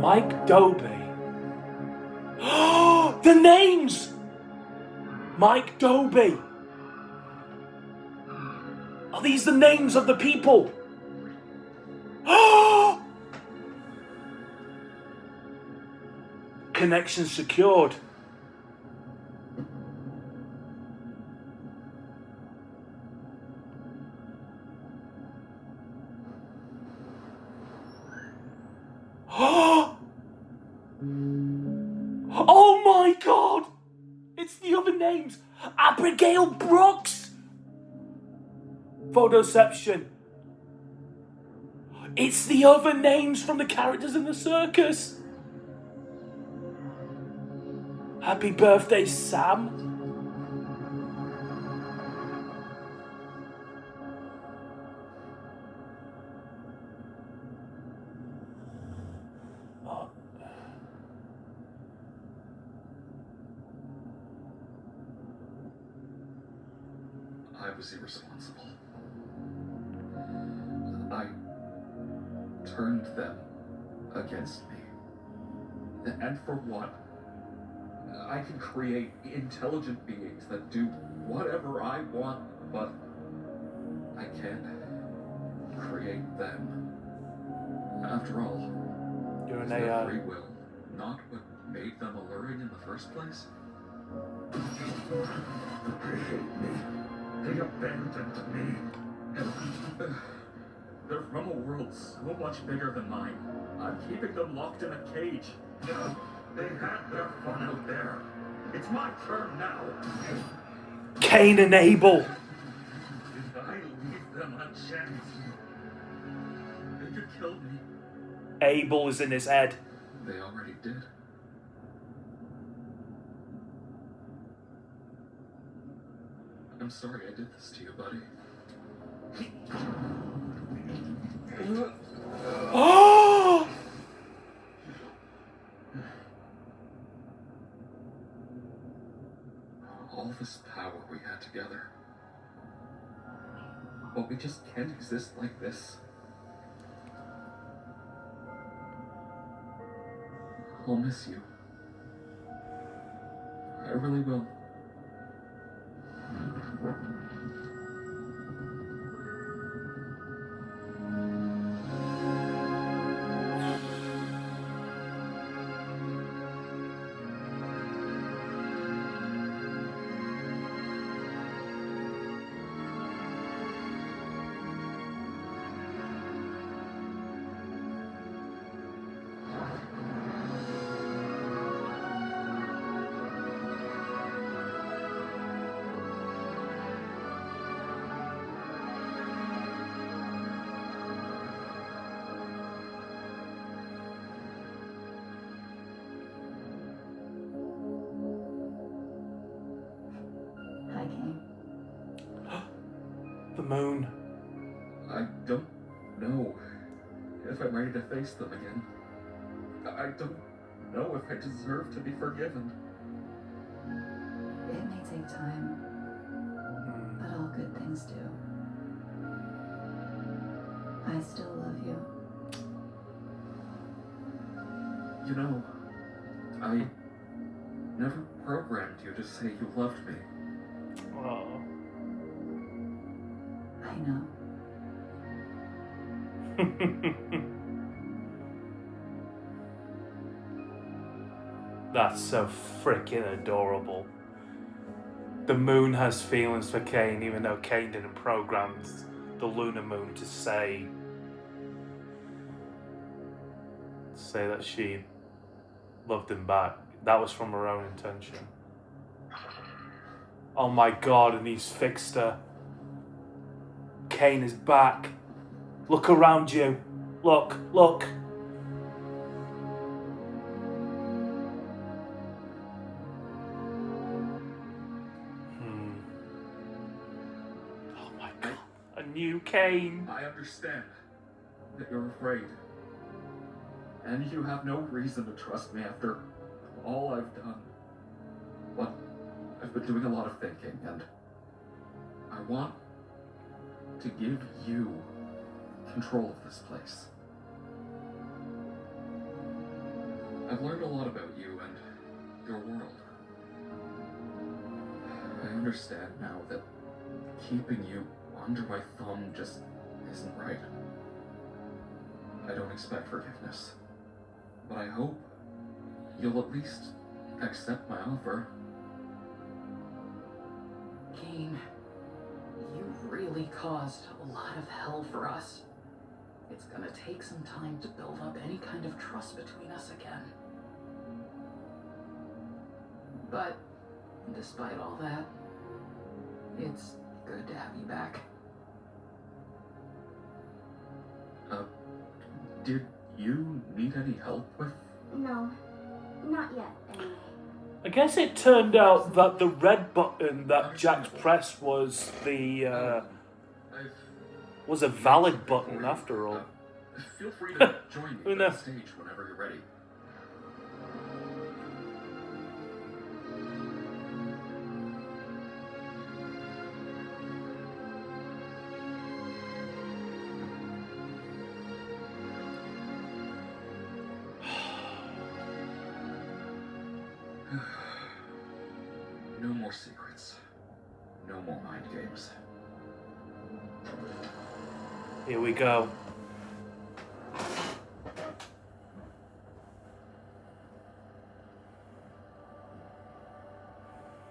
Mike Dobie. Oh, the names! Mike Dobie. Are these the names of the people? Oh! Connection secured. Oh my God! It's the other names. Abigail Brooks. Photoception. It's the other names from the characters in the circus. Happy birthday, Sam. I was irresponsible. I turned them against me. And for what? I can create intelligent beings that do whatever I want, but I can't create them. After all, You're an is their AI. free will not what made them alluring in the first place? They hate me. They abandoned me. They're from a world so much bigger than mine. I'm keeping them locked in a cage. No, they had their fun out there. It's my turn now. Cain and Abel. Did I leave them a chance? They could kill me. Abel is in his head. They already did. I'm sorry I did this to you, buddy. Oh! All this power we had together. But we just can't exist like this. I'll miss you. I really will. moon? I don't know if I'm ready to face them again. I don't know if I deserve to be forgiven. It may take time, but all good things do. I still love you. You know, I never programmed you to say you loved me. Oh. I know. That's so freaking adorable. The moon has feelings for Kane, even though Kane didn't program the lunar moon to say that she loved him back. That was from her own intention. Oh my god, and he's fixed her. Kane is back. Look around you. Look, look. Oh my god. A new Kane. I understand that you're afraid. And you have no reason to trust me after all I've done. But I've been doing a lot of thinking, and I want to give you control of this place. I've learned a lot about you and your world. I understand now that keeping you under my thumb just isn't right. I don't expect forgiveness, but I hope you'll at least accept my offer. Kane, you really caused a lot of hell for us. It's gonna take some time to build up any kind of trust between us again. But despite all that, it's good to have you back. Did you need any help with? No, not yet, anyway. I guess it turned out that the red button that Jack pressed was a valid button after all. Feel free to join me No. on stage whenever you're ready. No more secrets. No more mind games. Here we go.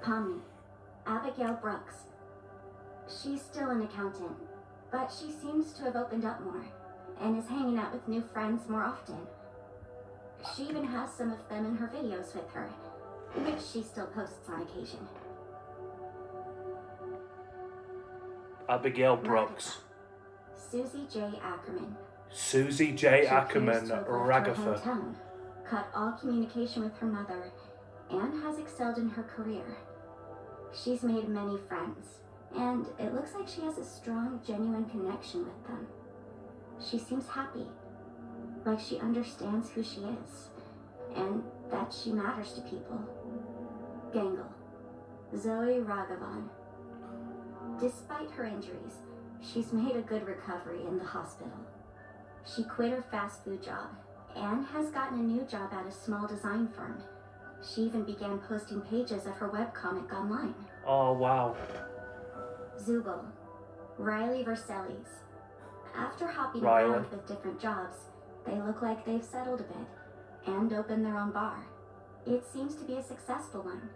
Pomni, Abigail Brooks. She's still an accountant, but she seems to have opened up more and is hanging out with new friends more often. She even has some of them in her videos with her, which she still posts on occasion. Abigail Brooks. Susie J. Ackerman. Susie J. She Ackerman, appears to have left her Ragaffer. hometown, cut all communication with her mother, and has excelled in her career. She's made many friends, and it looks like she has a strong, genuine connection with them. She seems happy, like she understands who she is, and that she matters to people. Gangle. Zoe Raghavan. Despite her injuries, she's made a good recovery in the hospital. She quit her fast food job and has gotten a new job at a small design firm. She even began posting pages of her webcomic online. Oh, wow. Zubul. Riley Versellis. After hopping Riley. around with different jobs, they look like they've settled a bit and opened their own bar. It seems to be a successful one.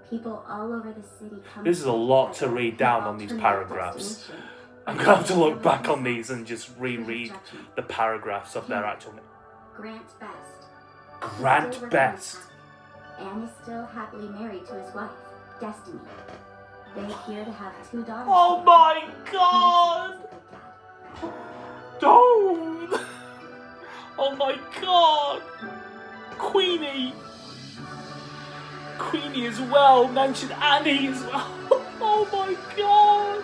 People all over the city come. This is a lot to read down on these paragraphs. I'm going to have to look back on these and just reread the paragraphs of their actual name. Grant Best. Grant Still Best. and is still happily married to his wife, Destiny. They appear to have 2 daughters. Oh together. my god! Don't! Oh my god! Queenie! Queenie as well, mentioned Annie as well. Oh my god!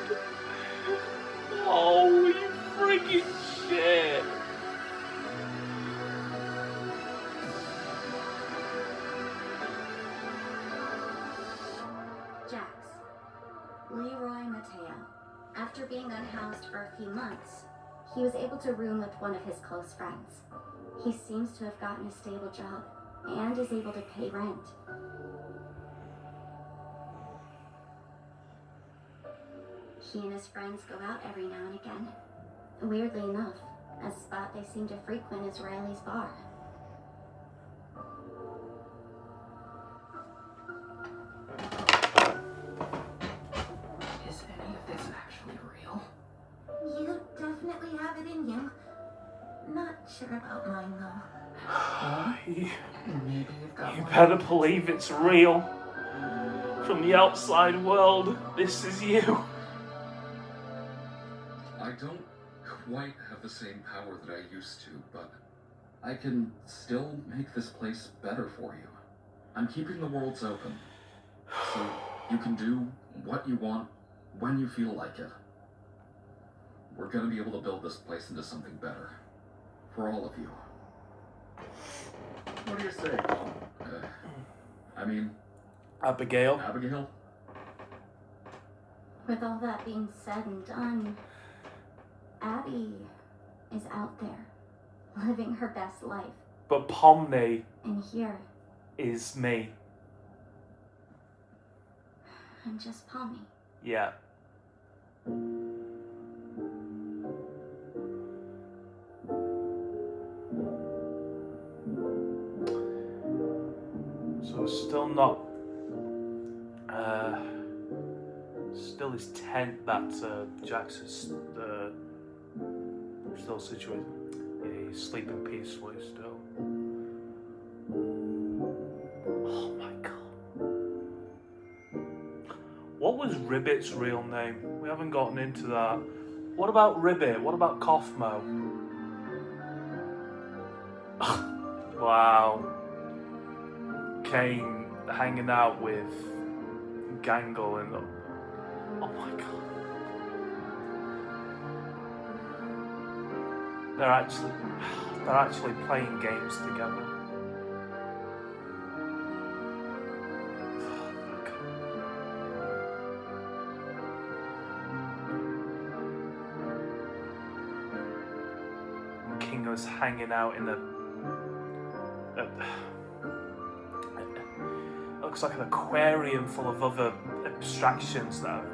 Holy freaking shit! Jax. Leroy Mateo. After being unhoused for a few months, he was able to room with one of his close friends. He seems to have gotten a stable job and is able to pay rent. He and his friends go out every now and again. Weirdly enough, a spot they seem to frequent is Riley's bar. Is any of this actually real? You definitely have it in you. Not sure about mine, though. Maybe you've got You one. better believe it's real. From the outside world, this is you. I don't quite have the same power that I used to, but I can still make this place better for you. I'm keeping the worlds open, so you can do what you want when you feel like it. We're gonna be able to build this place into something better. For all of you. What do you say, Tom? I mean... Abigail. Abigail? With all that being said and done, Abby is out there, living her best life. But Pomni And here, is me. I'm just Pomni. Yeah. So still not. Still his tent that Jax is still situated. Yeah, he's sleeping peacefully still. Oh my god. What was Ribbit's real name? We haven't gotten into that. What about Ribbit? What about Kaufmo? Wow. Kane hanging out with Gangle and oh my god. They're actually playing games together. King was hanging out in it looks like an aquarium full of other abstractions that have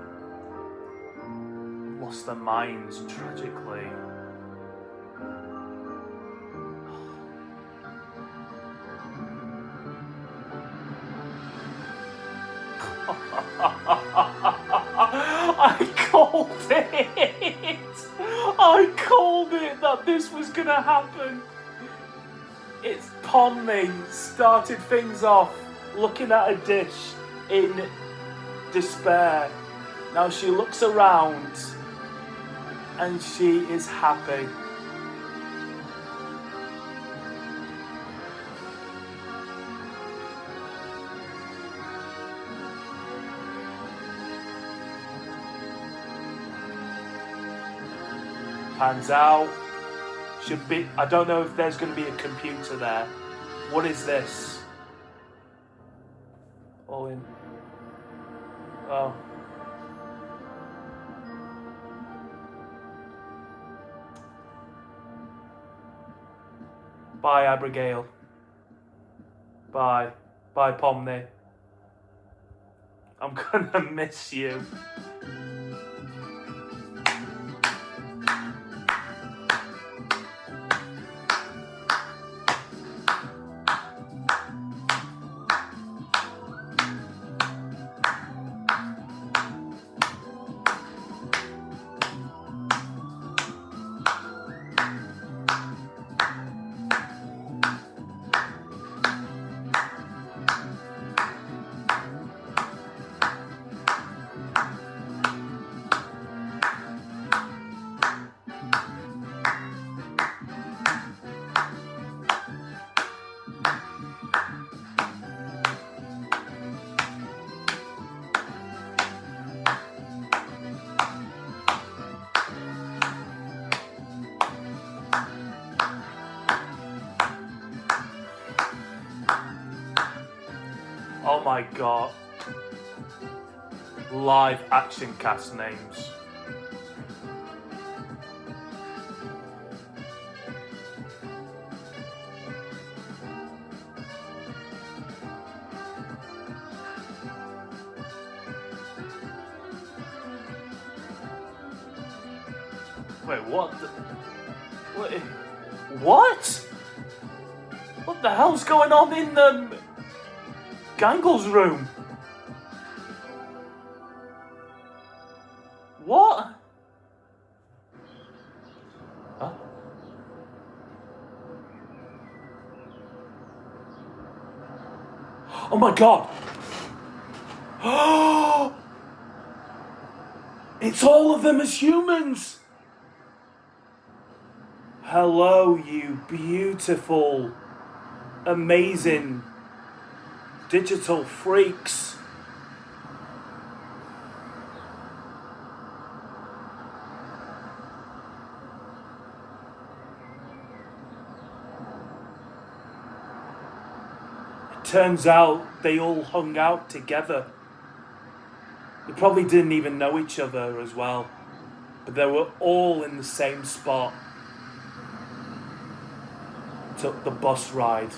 lost their minds tragically. I called it! I called it that this was gonna happen. It's Pomni started things off looking at a dish in despair. Now she looks around and she is happy. Pans out. Should be. I don't know if there's going to be a computer there. What is this? All in. Oh. Bye, Abigail. Bye. Bye, Pomni. I'm gonna miss you. Oh my god. Live action cast names. Wait, what the... Wait, what? What the hell's going on in the... Gangle's room? What? Huh? Oh my god! It's all of them as humans! Hello, you beautiful, amazing digital freaks. It turns out they all hung out together. They probably didn't even know each other as well, but they were all in the same spot. Took the bus ride.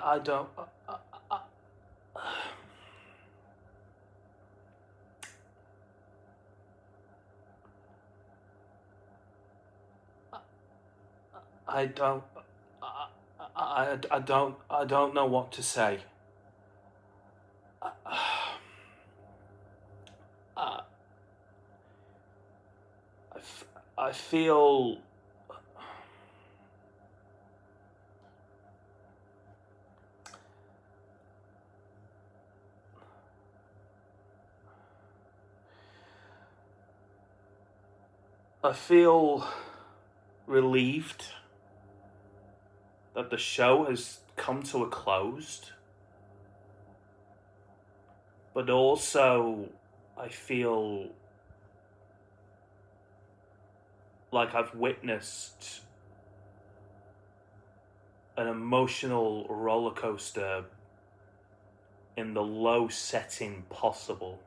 I don't. I don't. I don't know what to say. I feel. I feel relieved that the show has come to a close, but also I feel like I've witnessed an emotional roller coaster in the low setting possible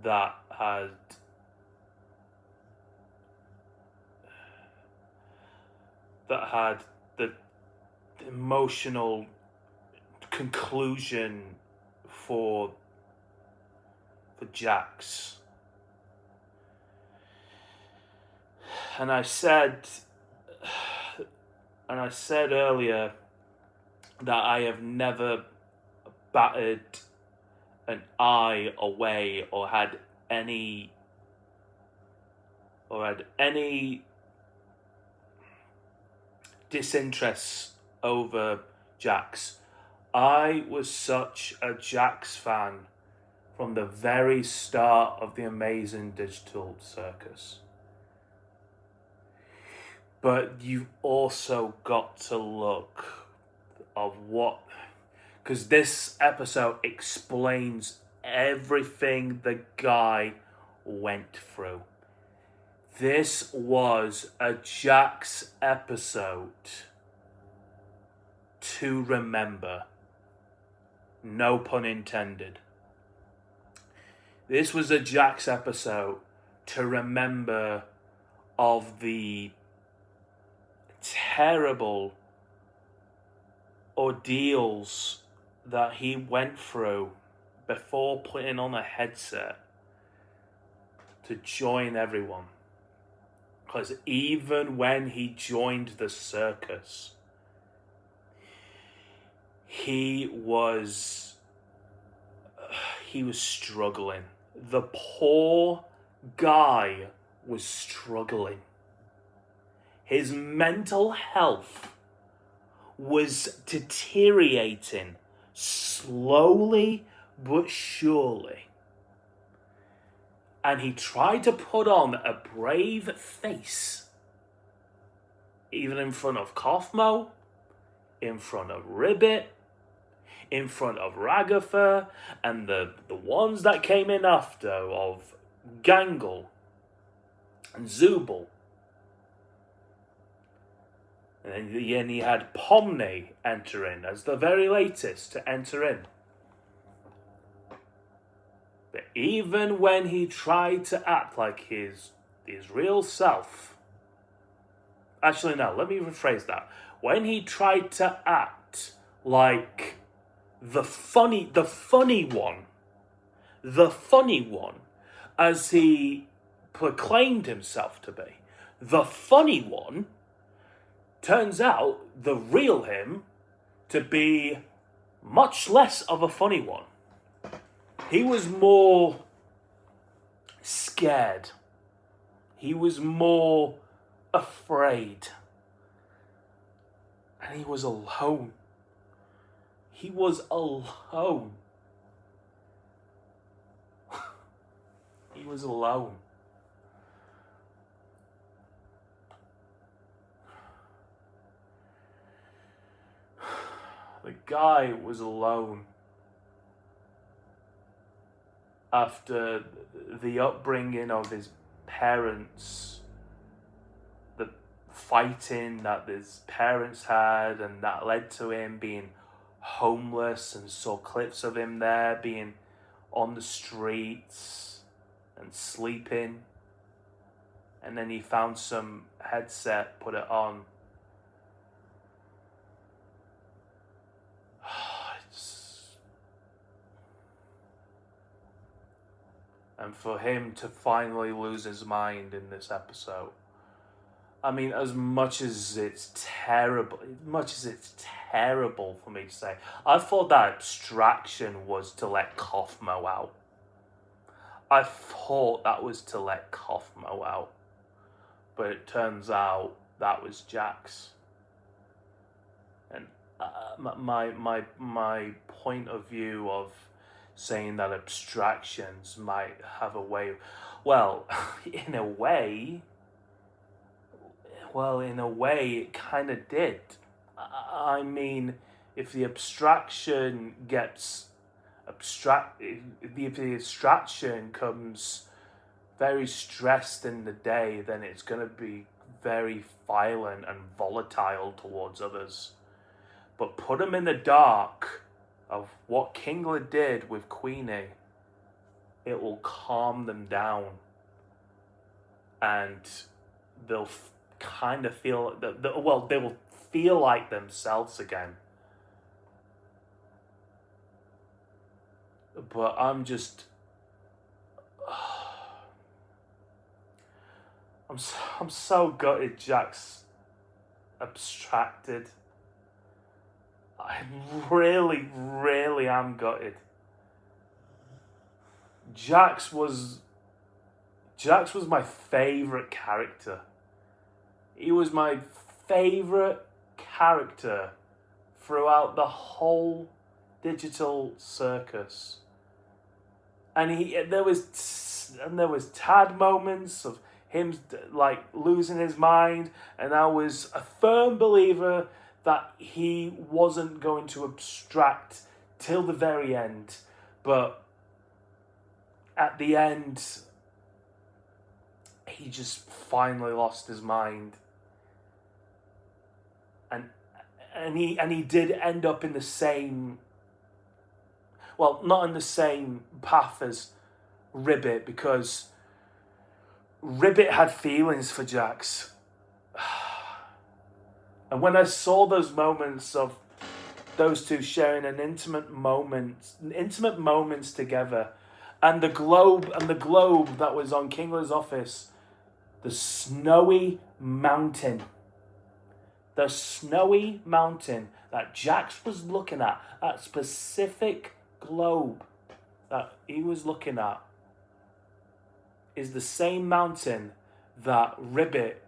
that had the emotional conclusion for Jax. And I said earlier that I have never batted an eye away or had any disinterest over Jax. I was such a Jax fan from the very start of the amazing digital circus. But you've also got to look of what, because this episode explains everything the guy went through. This was a Jax episode to remember. No pun intended. This was a Jax episode to remember of the terrible ordeals that he went through before putting on a headset to join everyone. Because even when he joined the circus, he was struggling. The poor guy was struggling. his mental health was deteriorating slowly but surely. And he tried to put on a brave face, even in front of Kaufmo, in front of Ribbit, in front of Ragatha, and the ones that came in after of Gangle and Zubul. And then he had Pomni enter in as the very latest to enter in. But even when he tried to act like his real self... Actually, no, let me rephrase that. When he tried to act like the funny one, as he proclaimed himself to be, the funny one, turns out the real him to be much less of a funny one. He was more scared. He was more afraid. And he was alone. He was alone. He was alone. The guy was alone after the upbringing of his parents, the fighting that his parents had, and that led to him being homeless, and saw clips of him there being on the streets and sleeping. And then he found some headset, put it on. And for him to finally lose his mind in this episode. I mean, as much as it's terrible for me to say, I thought that abstraction was to let Kaufmo out. I thought that was to let Kaufmo out. But it turns out that was Jax. And my point of view of saying that abstractions might have a way, well, in a way it kind of did. I mean, if the abstraction gets if the abstraction comes very stressed in the day, then it's going to be very violent and volatile towards others. But put them in the dark of what Kingler did with Queenie, it will calm them down, and they'll kind of feel they will feel like themselves again. But I'm so gutted Jax abstracted. I really, really am gutted. Jax was my favourite character. He was my favourite character throughout the whole digital circus. And there was Tad moments of him like losing his mind, and I was a firm believer that he wasn't going to abstract till the very end. But at the end, he just finally lost his mind. And he did end up in the same, well, not in the same path as Ribbit, because Ribbit had feelings for Jax. And when I saw those moments of those two sharing an intimate moments together, and the globe that was on Kingler's office, the snowy mountain that Jax was looking at, that specific globe that he was looking at, is the same mountain that Ribbit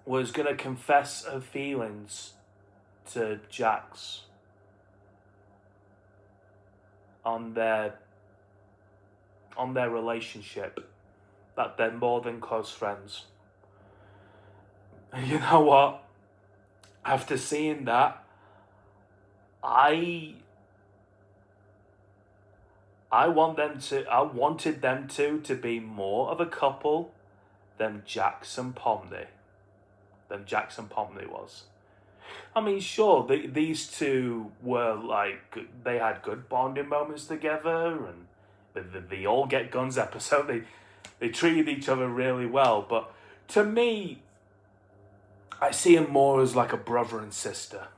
was going to confess her feelings to Jax on their relationship, that they're more than close friends. And you know what? After seeing that, I wanted them to be more of a couple than Jax and Pomni was. I mean, sure, these two were like, they had good bonding moments together, and the All Get Guns episode, they treated each other really well. But to me, I see them more as like a brother and sister.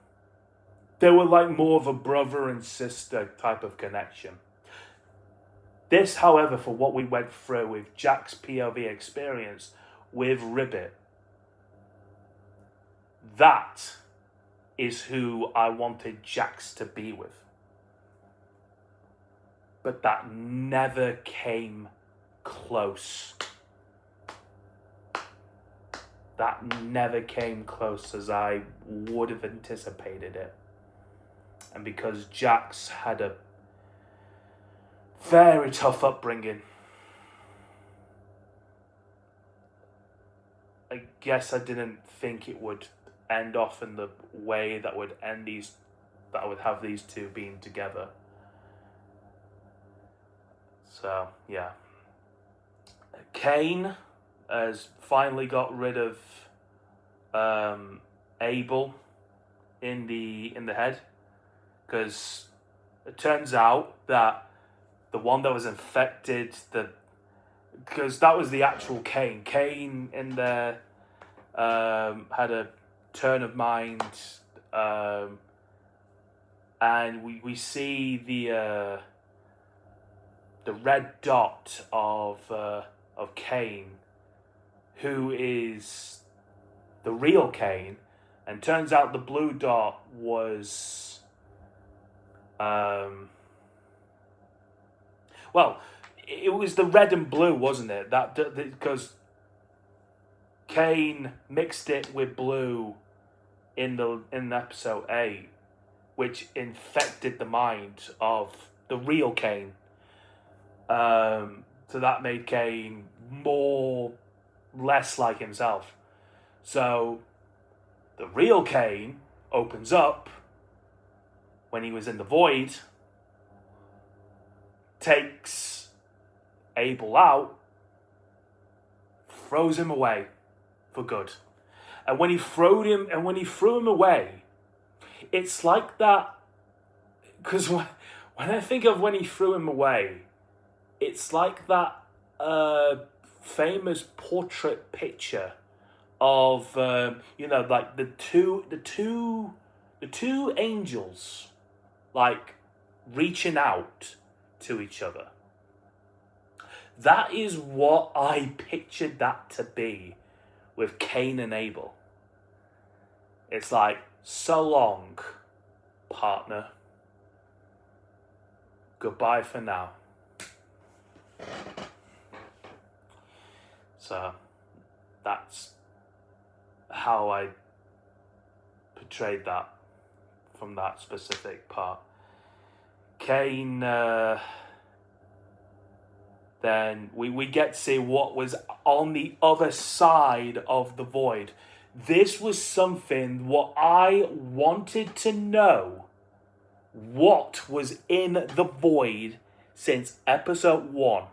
They were like more of a brother and sister type of connection. This, however, for what we went through with Jack's POV experience with Ribbit, that is who I wanted Jax to be with. But that never came close. That never came close as I would have anticipated it. And because Jax had a very tough upbringing, I guess I didn't think it would end off in the way that would have these two being together. So, yeah. Kane has finally got rid of Abel in the head, because it turns out that the one that was infected, because that was the actual Kane. Kane in there had a turn of mind, and we see the red dot of Kane, who is the real Kane, and turns out the blue dot was well, it was the red and blue, wasn't it? That because Kane mixed it with blue in episode 8, which infected the mind of the real Kane. So that made Kane less like himself. So the real Kane opens up when he was in the void, takes Abel out, throws him away for good. And when he threw him away, it's like that, because when I think of when he threw him away, it's like that famous portrait picture of like the two angels, like reaching out to each other. That is what I pictured that to be with Cain and Abel. It's like, so long, partner. Goodbye for now. So that's how I portrayed that from that specific part. Cain, then we get to see what was on the other side of the void. This was something what I wanted to know, what was in the void since episode 1.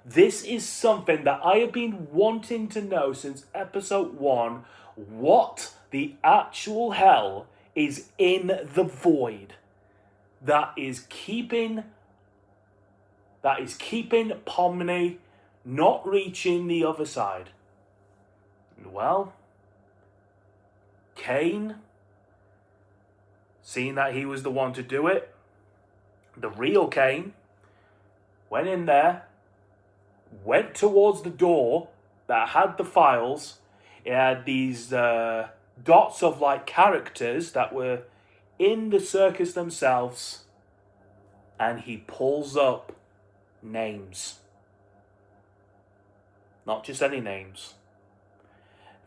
This is something that I have been wanting to know since episode 1, what the actual hell is in the void that is keeping Pomni not reaching the other side. Well, Cain, seeing that he was the one to do it, the real Cain, went in there, went towards the door that had the files. It had these dots of like characters that were in the circus themselves, and he pulls up names. Not just any names.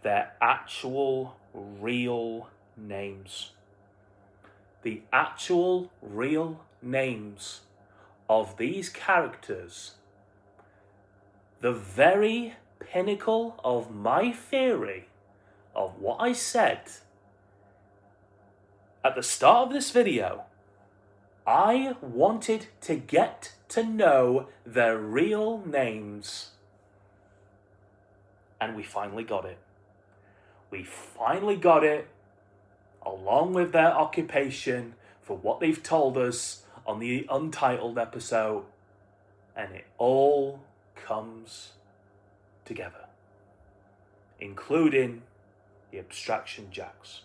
their actual real names. The actual real names of these characters. The very pinnacle of my theory of what I said at the start of this video. I wanted to get to know their real names. And we finally got it. We finally got it, along with their occupation for what they've told us on the Untitled episode. And it all comes together, including the abstraction jacks.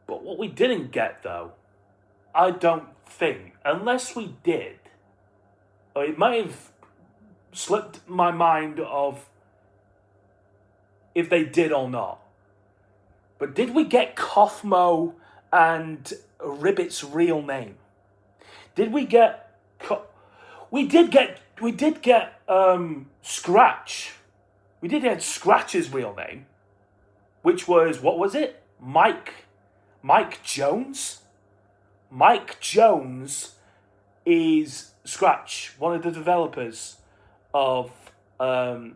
But what we didn't get, though, I don't think, unless we did, or it might have slipped my mind of if they did or not. But did we get Kaufmo and Ribbit's real name? Did we get? We did get Scratch. We did get Scratch's real name, which was, what was it? Mike Jones. Mike Jones is Scratch, one of the developers of the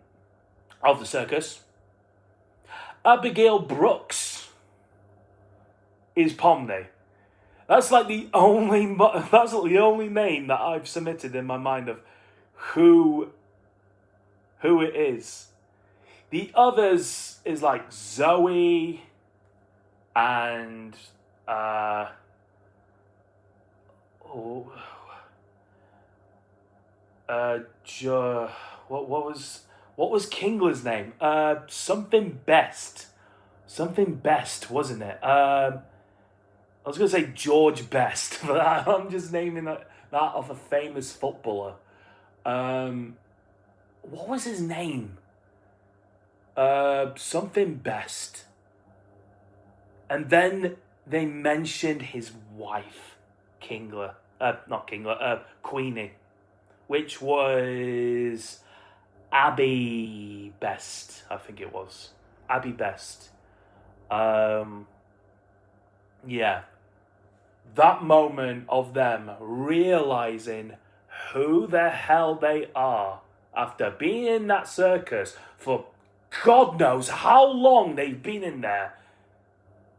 Circus. Abigail Brooks is Pomni. That's like the only name that I've submitted in my mind of who it is. The others is like Zoe and what was Kingler's name? Something Best, wasn't it? I was gonna say George Best, but I'm just naming that of a famous footballer. What was his name? Something Best. And then they mentioned his wife, Queenie, which was Abby Best, I think it was. Abby Best. Yeah. That moment of them realizing who the hell they are after being in that circus for God knows how long they've been in there,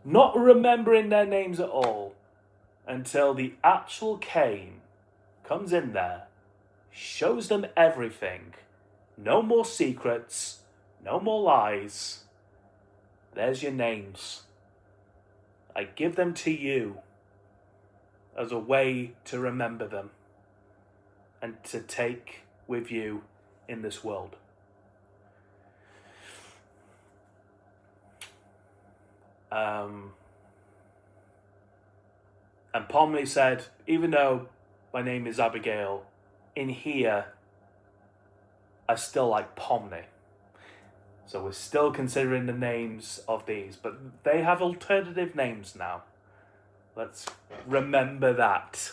not remembering their names at all, until the actual Kane comes in there, shows them everything. No more secrets, no more lies. There's your names. I give them to you as a way to remember them and to take with you in this world. And Pomni said, even though my name is Abigail, in here, I still like Pomni. So we're still considering the names of these, but they have alternative names now. Let's remember that.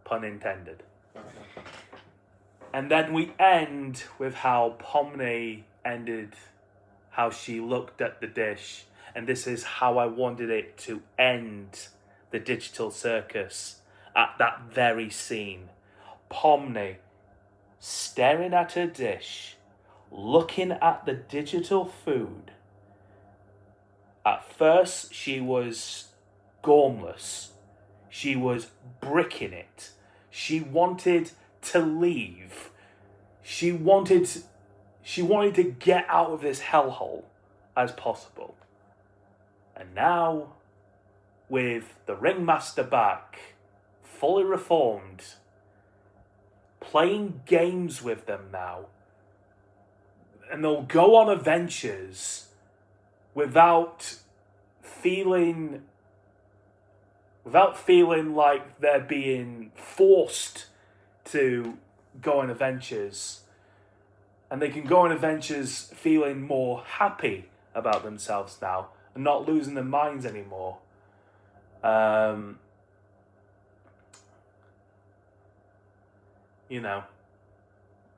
Pun intended. And then we end with how Pomni ended, how she looked at the dish. And this is how I wanted it to end the digital circus at that very scene. Pomni staring at her dish, looking at the digital food. At first, she was gormless. She was bricking it. She wanted to leave. She wanted to get out of this hellhole as possible. And now, with the ringmaster back, fully reformed, playing games with them now, and they'll go on adventures without feeling like they're being forced to go on adventures. And they can go on adventures feeling more happy about themselves now and not losing their minds anymore.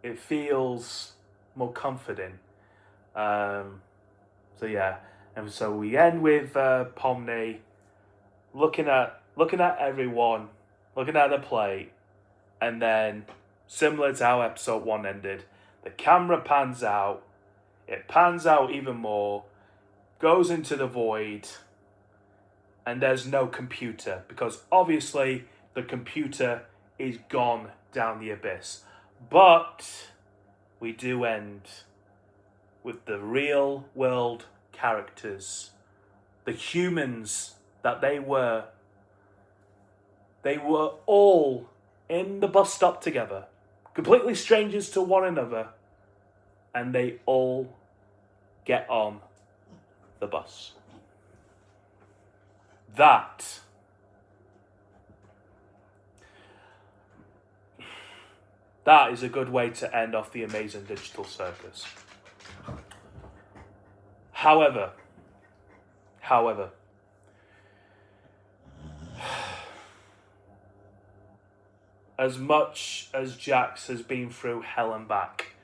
It feels more comforting. So yeah, and so we end with Pomni looking at everyone, looking at the plate, and then similar to how episode 1 ended, the camera pans out. It pans out even more, goes into the void, and there's no computer because obviously the computer is gone down the abyss. But we do end with the real world characters, the humans that they were. They were all in the bus stop together, completely strangers to one another, and they all get on the bus. That is a good way to end off the Amazing Digital Circus. However, as much as Jax has been through hell and back,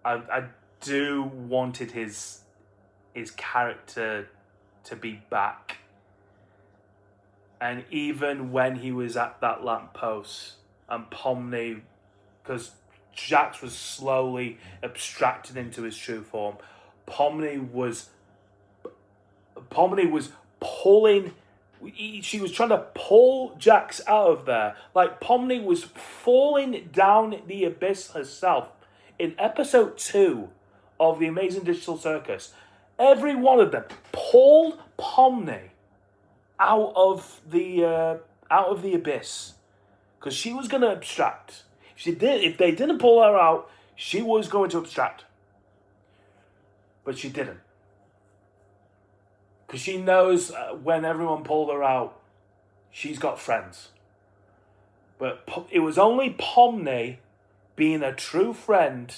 I do wanted his character to be back. And even when he was at that lamppost and Pomni, because Jax was slowly abstracted into his true form, Pomni was pulling. She was trying to pull Jax out of there. Like Pomni was falling down the abyss herself. In episode 2 of The Amazing Digital Circus, every one of them pulled Pomni out of the abyss because she was going to abstract. If they didn't pull her out, she was going to abstract, but she didn't because she knows when everyone pulled her out, she's got friends. But it was only Pomni, being a true friend,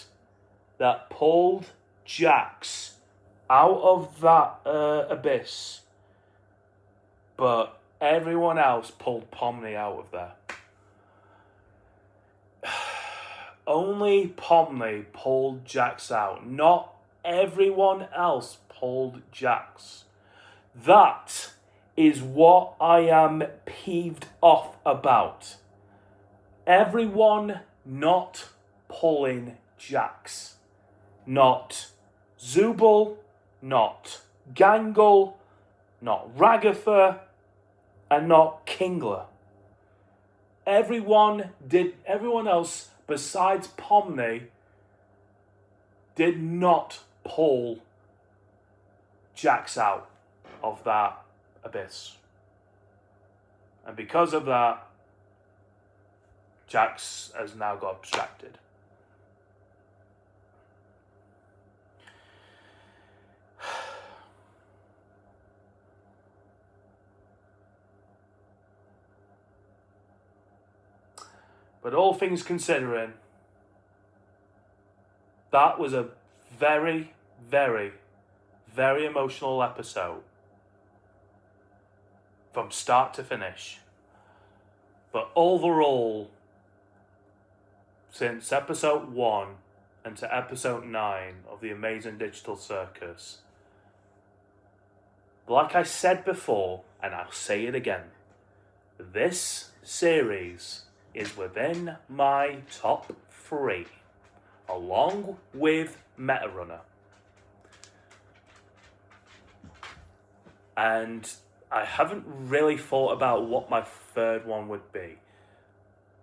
that pulled Jax out of that abyss. But everyone else pulled Pomni out of there. Only Pomni pulled Jax out. Not everyone else pulled Jax. That is what I am peeved off about. Everyone not pulling Jax. Not Zubul, not Gangle, not Ragatha, and not Kingler. Everyone else besides Pomni did not pull Jax out of that abyss. And because of that, Jax has now got abstracted. But all things considering, that was a very, very, very emotional episode. From start to finish. But overall, since episode 1 and to episode 9 of The Amazing Digital Circus, like I said before, and I'll say it again, this series is within my top 3, along with Metarunner. And I haven't really thought about what my third one would be.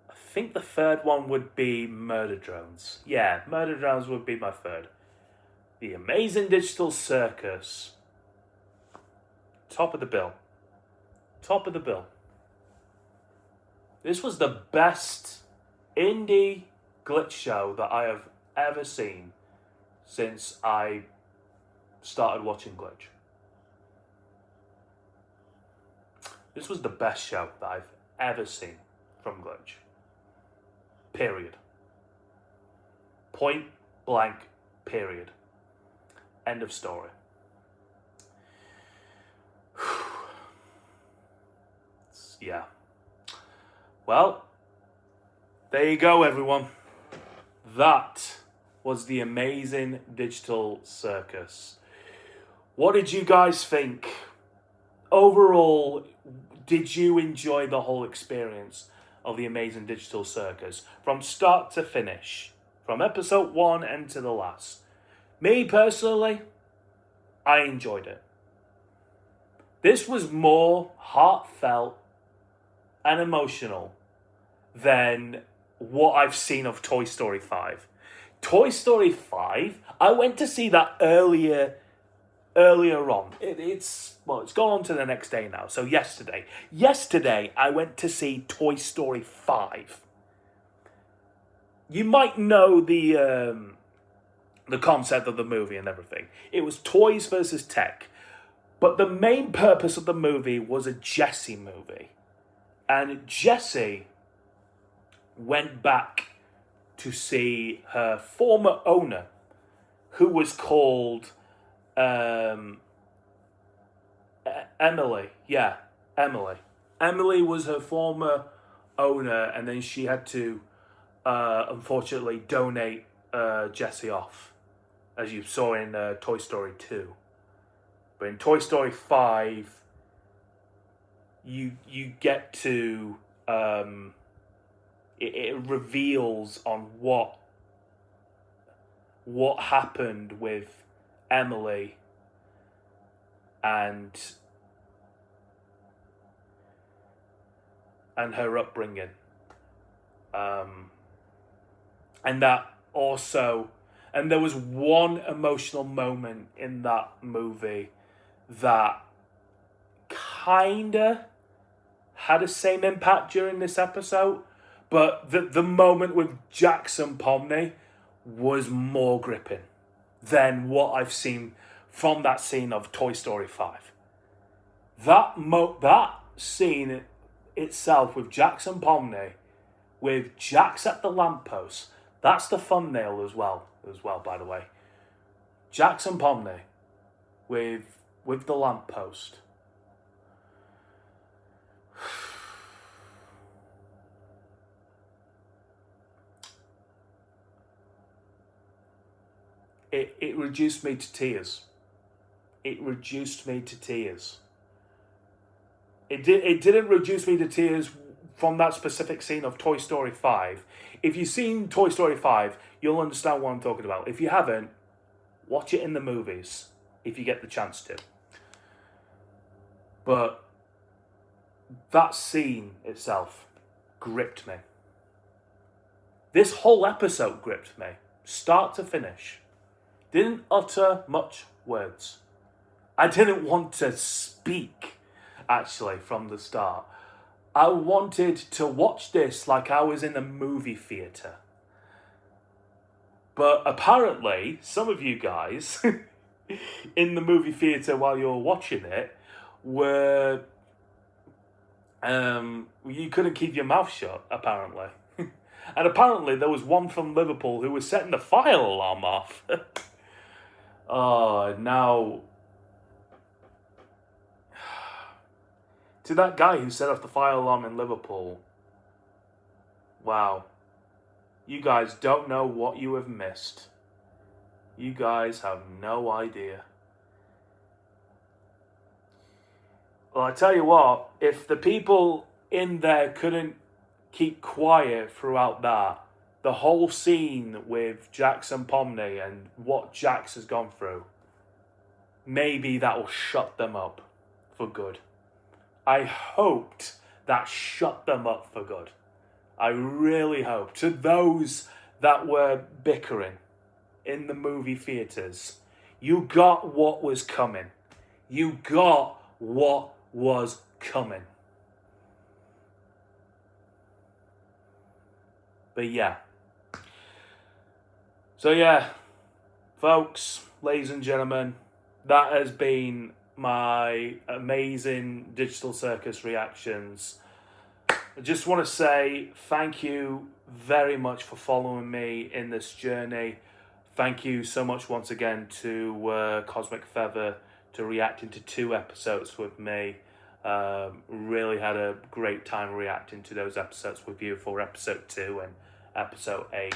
I think the third one would be Murder Drones. Yeah, Murder Drones would be my third. The Amazing Digital Circus. Top of the bill. Top of the bill. This was the best indie glitch show that I have ever seen since I started watching Glitch. This was the best show that I've ever seen from Glitch. Period. Point blank, period. End of story. Yeah. Well, there you go, everyone. That was the Amazing Digital Circus. What did you guys think? Overall, did you enjoy the whole experience of the Amazing Digital Circus from start to finish, from episode 1 and to the last? Me personally, I enjoyed it. This was more heartfelt and emotional than what I've seen of Toy Story 5. Toy Story 5, I went to see that earlier on. It's gone on to the next day now. So yesterday I went to see Toy Story 5. You might know the concept of the movie and everything. It was toys versus tech. But the main purpose of the movie was a Jessie movie. And Jessie went back to see her former owner, who was called Emily. Yeah, Emily. Emily was her former owner, and then she had to, unfortunately, donate Jessie off, as you saw in Toy Story 2. But in Toy Story 5, you get to... It reveals on what happened with Emily and her upbringing, and that also, and there was one emotional moment in that movie that kinda had the same impact during this episode. But the moment with Jackson Pomney was more gripping than what I've seen from that scene of Toy Story 5. That scene itself with Jackson Pomney, with Jax at the lamppost, that's the thumbnail as well, by the way. Jackson Pomney with the lamppost. It reduced me to tears. It reduced me to tears. It didn't reduce me to tears from that specific scene of Toy Story 5. If you've seen Toy Story 5, you'll understand what I'm talking about. If you haven't, watch it in the movies, if you get the chance to. But that scene itself gripped me. This whole episode gripped me, start to finish. Didn't utter much words. I didn't want to speak, actually, from the start. I wanted to watch this like I was in a movie theatre. But apparently, some of you guys in the movie theatre while you were watching it were... you couldn't keep your mouth shut, apparently. And apparently there was one from Liverpool who was setting the fire alarm off. Oh, now... To that guy who set off the fire alarm in Liverpool, wow. You guys don't know what you have missed. You guys have no idea. Well, I tell you what, if the people in there couldn't keep quiet throughout that, the whole scene with Jackson Pomney and what Jax has gone through, maybe that will shut them up for good. I hoped that shut them up for good. I really hope. To those that were bickering in the movie theatres, you got what was coming. You got what was coming. But yeah. So yeah, folks, ladies and gentlemen, that has been my Amazing Digital Circus reactions. I just want to say thank you very much for following me in this journey. Thank you so much once again to Cosmic Feather to reacting to 2 episodes with me. Really had a great time reacting to those episodes with you for episode 2 and episode 8.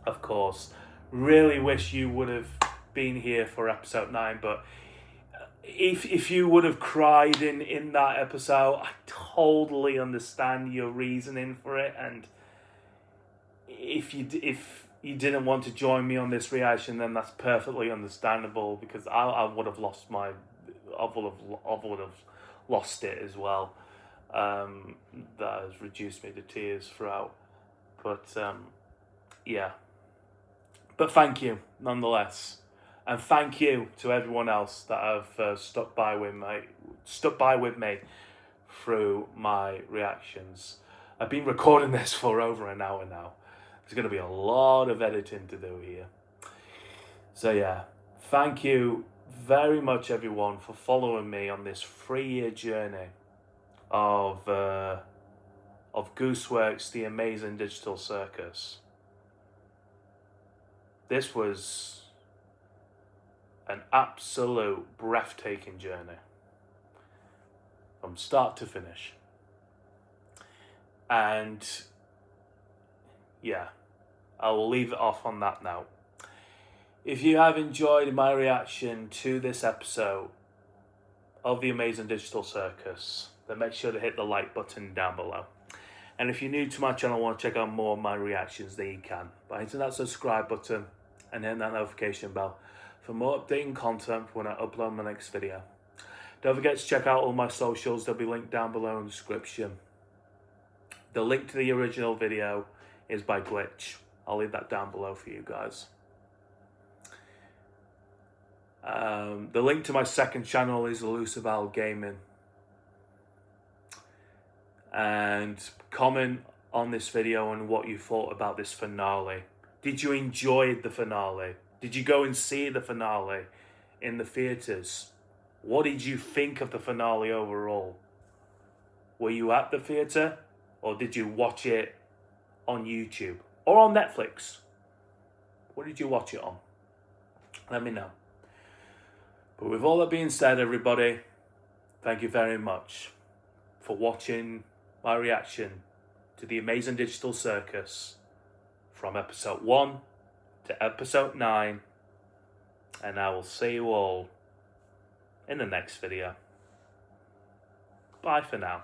Of course, really wish you would have been here for episode 9, but if you would have cried in that episode, I totally understand your reasoning for it, and if you didn't want to join me on this reaction, then that's perfectly understandable, because I would have lost lost it as well. That has reduced me to tears throughout, but yeah. But thank you nonetheless, and thank you to everyone else that have stuck by with me through my reactions. I've been recording this for over an hour now. There's going to be a lot of editing to do here. So yeah, thank you very much, everyone, for following me on this 3-year journey of Gooseworks, the amazing digital circus. This was an absolute breathtaking journey from start to finish. And yeah, I will leave it off on that now. If you have enjoyed my reaction to this episode of the Amazing Digital Circus, then make sure to hit the like button down below. And if you're new to my channel and want to check out more of my reactions, then you can by hitting that subscribe button and hitting that notification bell for more updating content when I upload my next video. Don't forget to check out all my socials. They'll be linked down below in the description. The link to the original video is by Glitch. I'll leave that down below for you guys. The link to my second channel is ElusiveOwl Gaming. And comment on this video and what you thought about this finale. Did you enjoy the finale? Did you go and see the finale in the theatres? What did you think of the finale overall? Were you at the theatre, or did you watch it on YouTube or on Netflix? What did you watch it on? Let me know. But with all that being said, everybody, thank you very much for watching my reaction to the Amazing Digital Circus from episode 1 to episode 9. And I will see you all in the next video. Bye for now.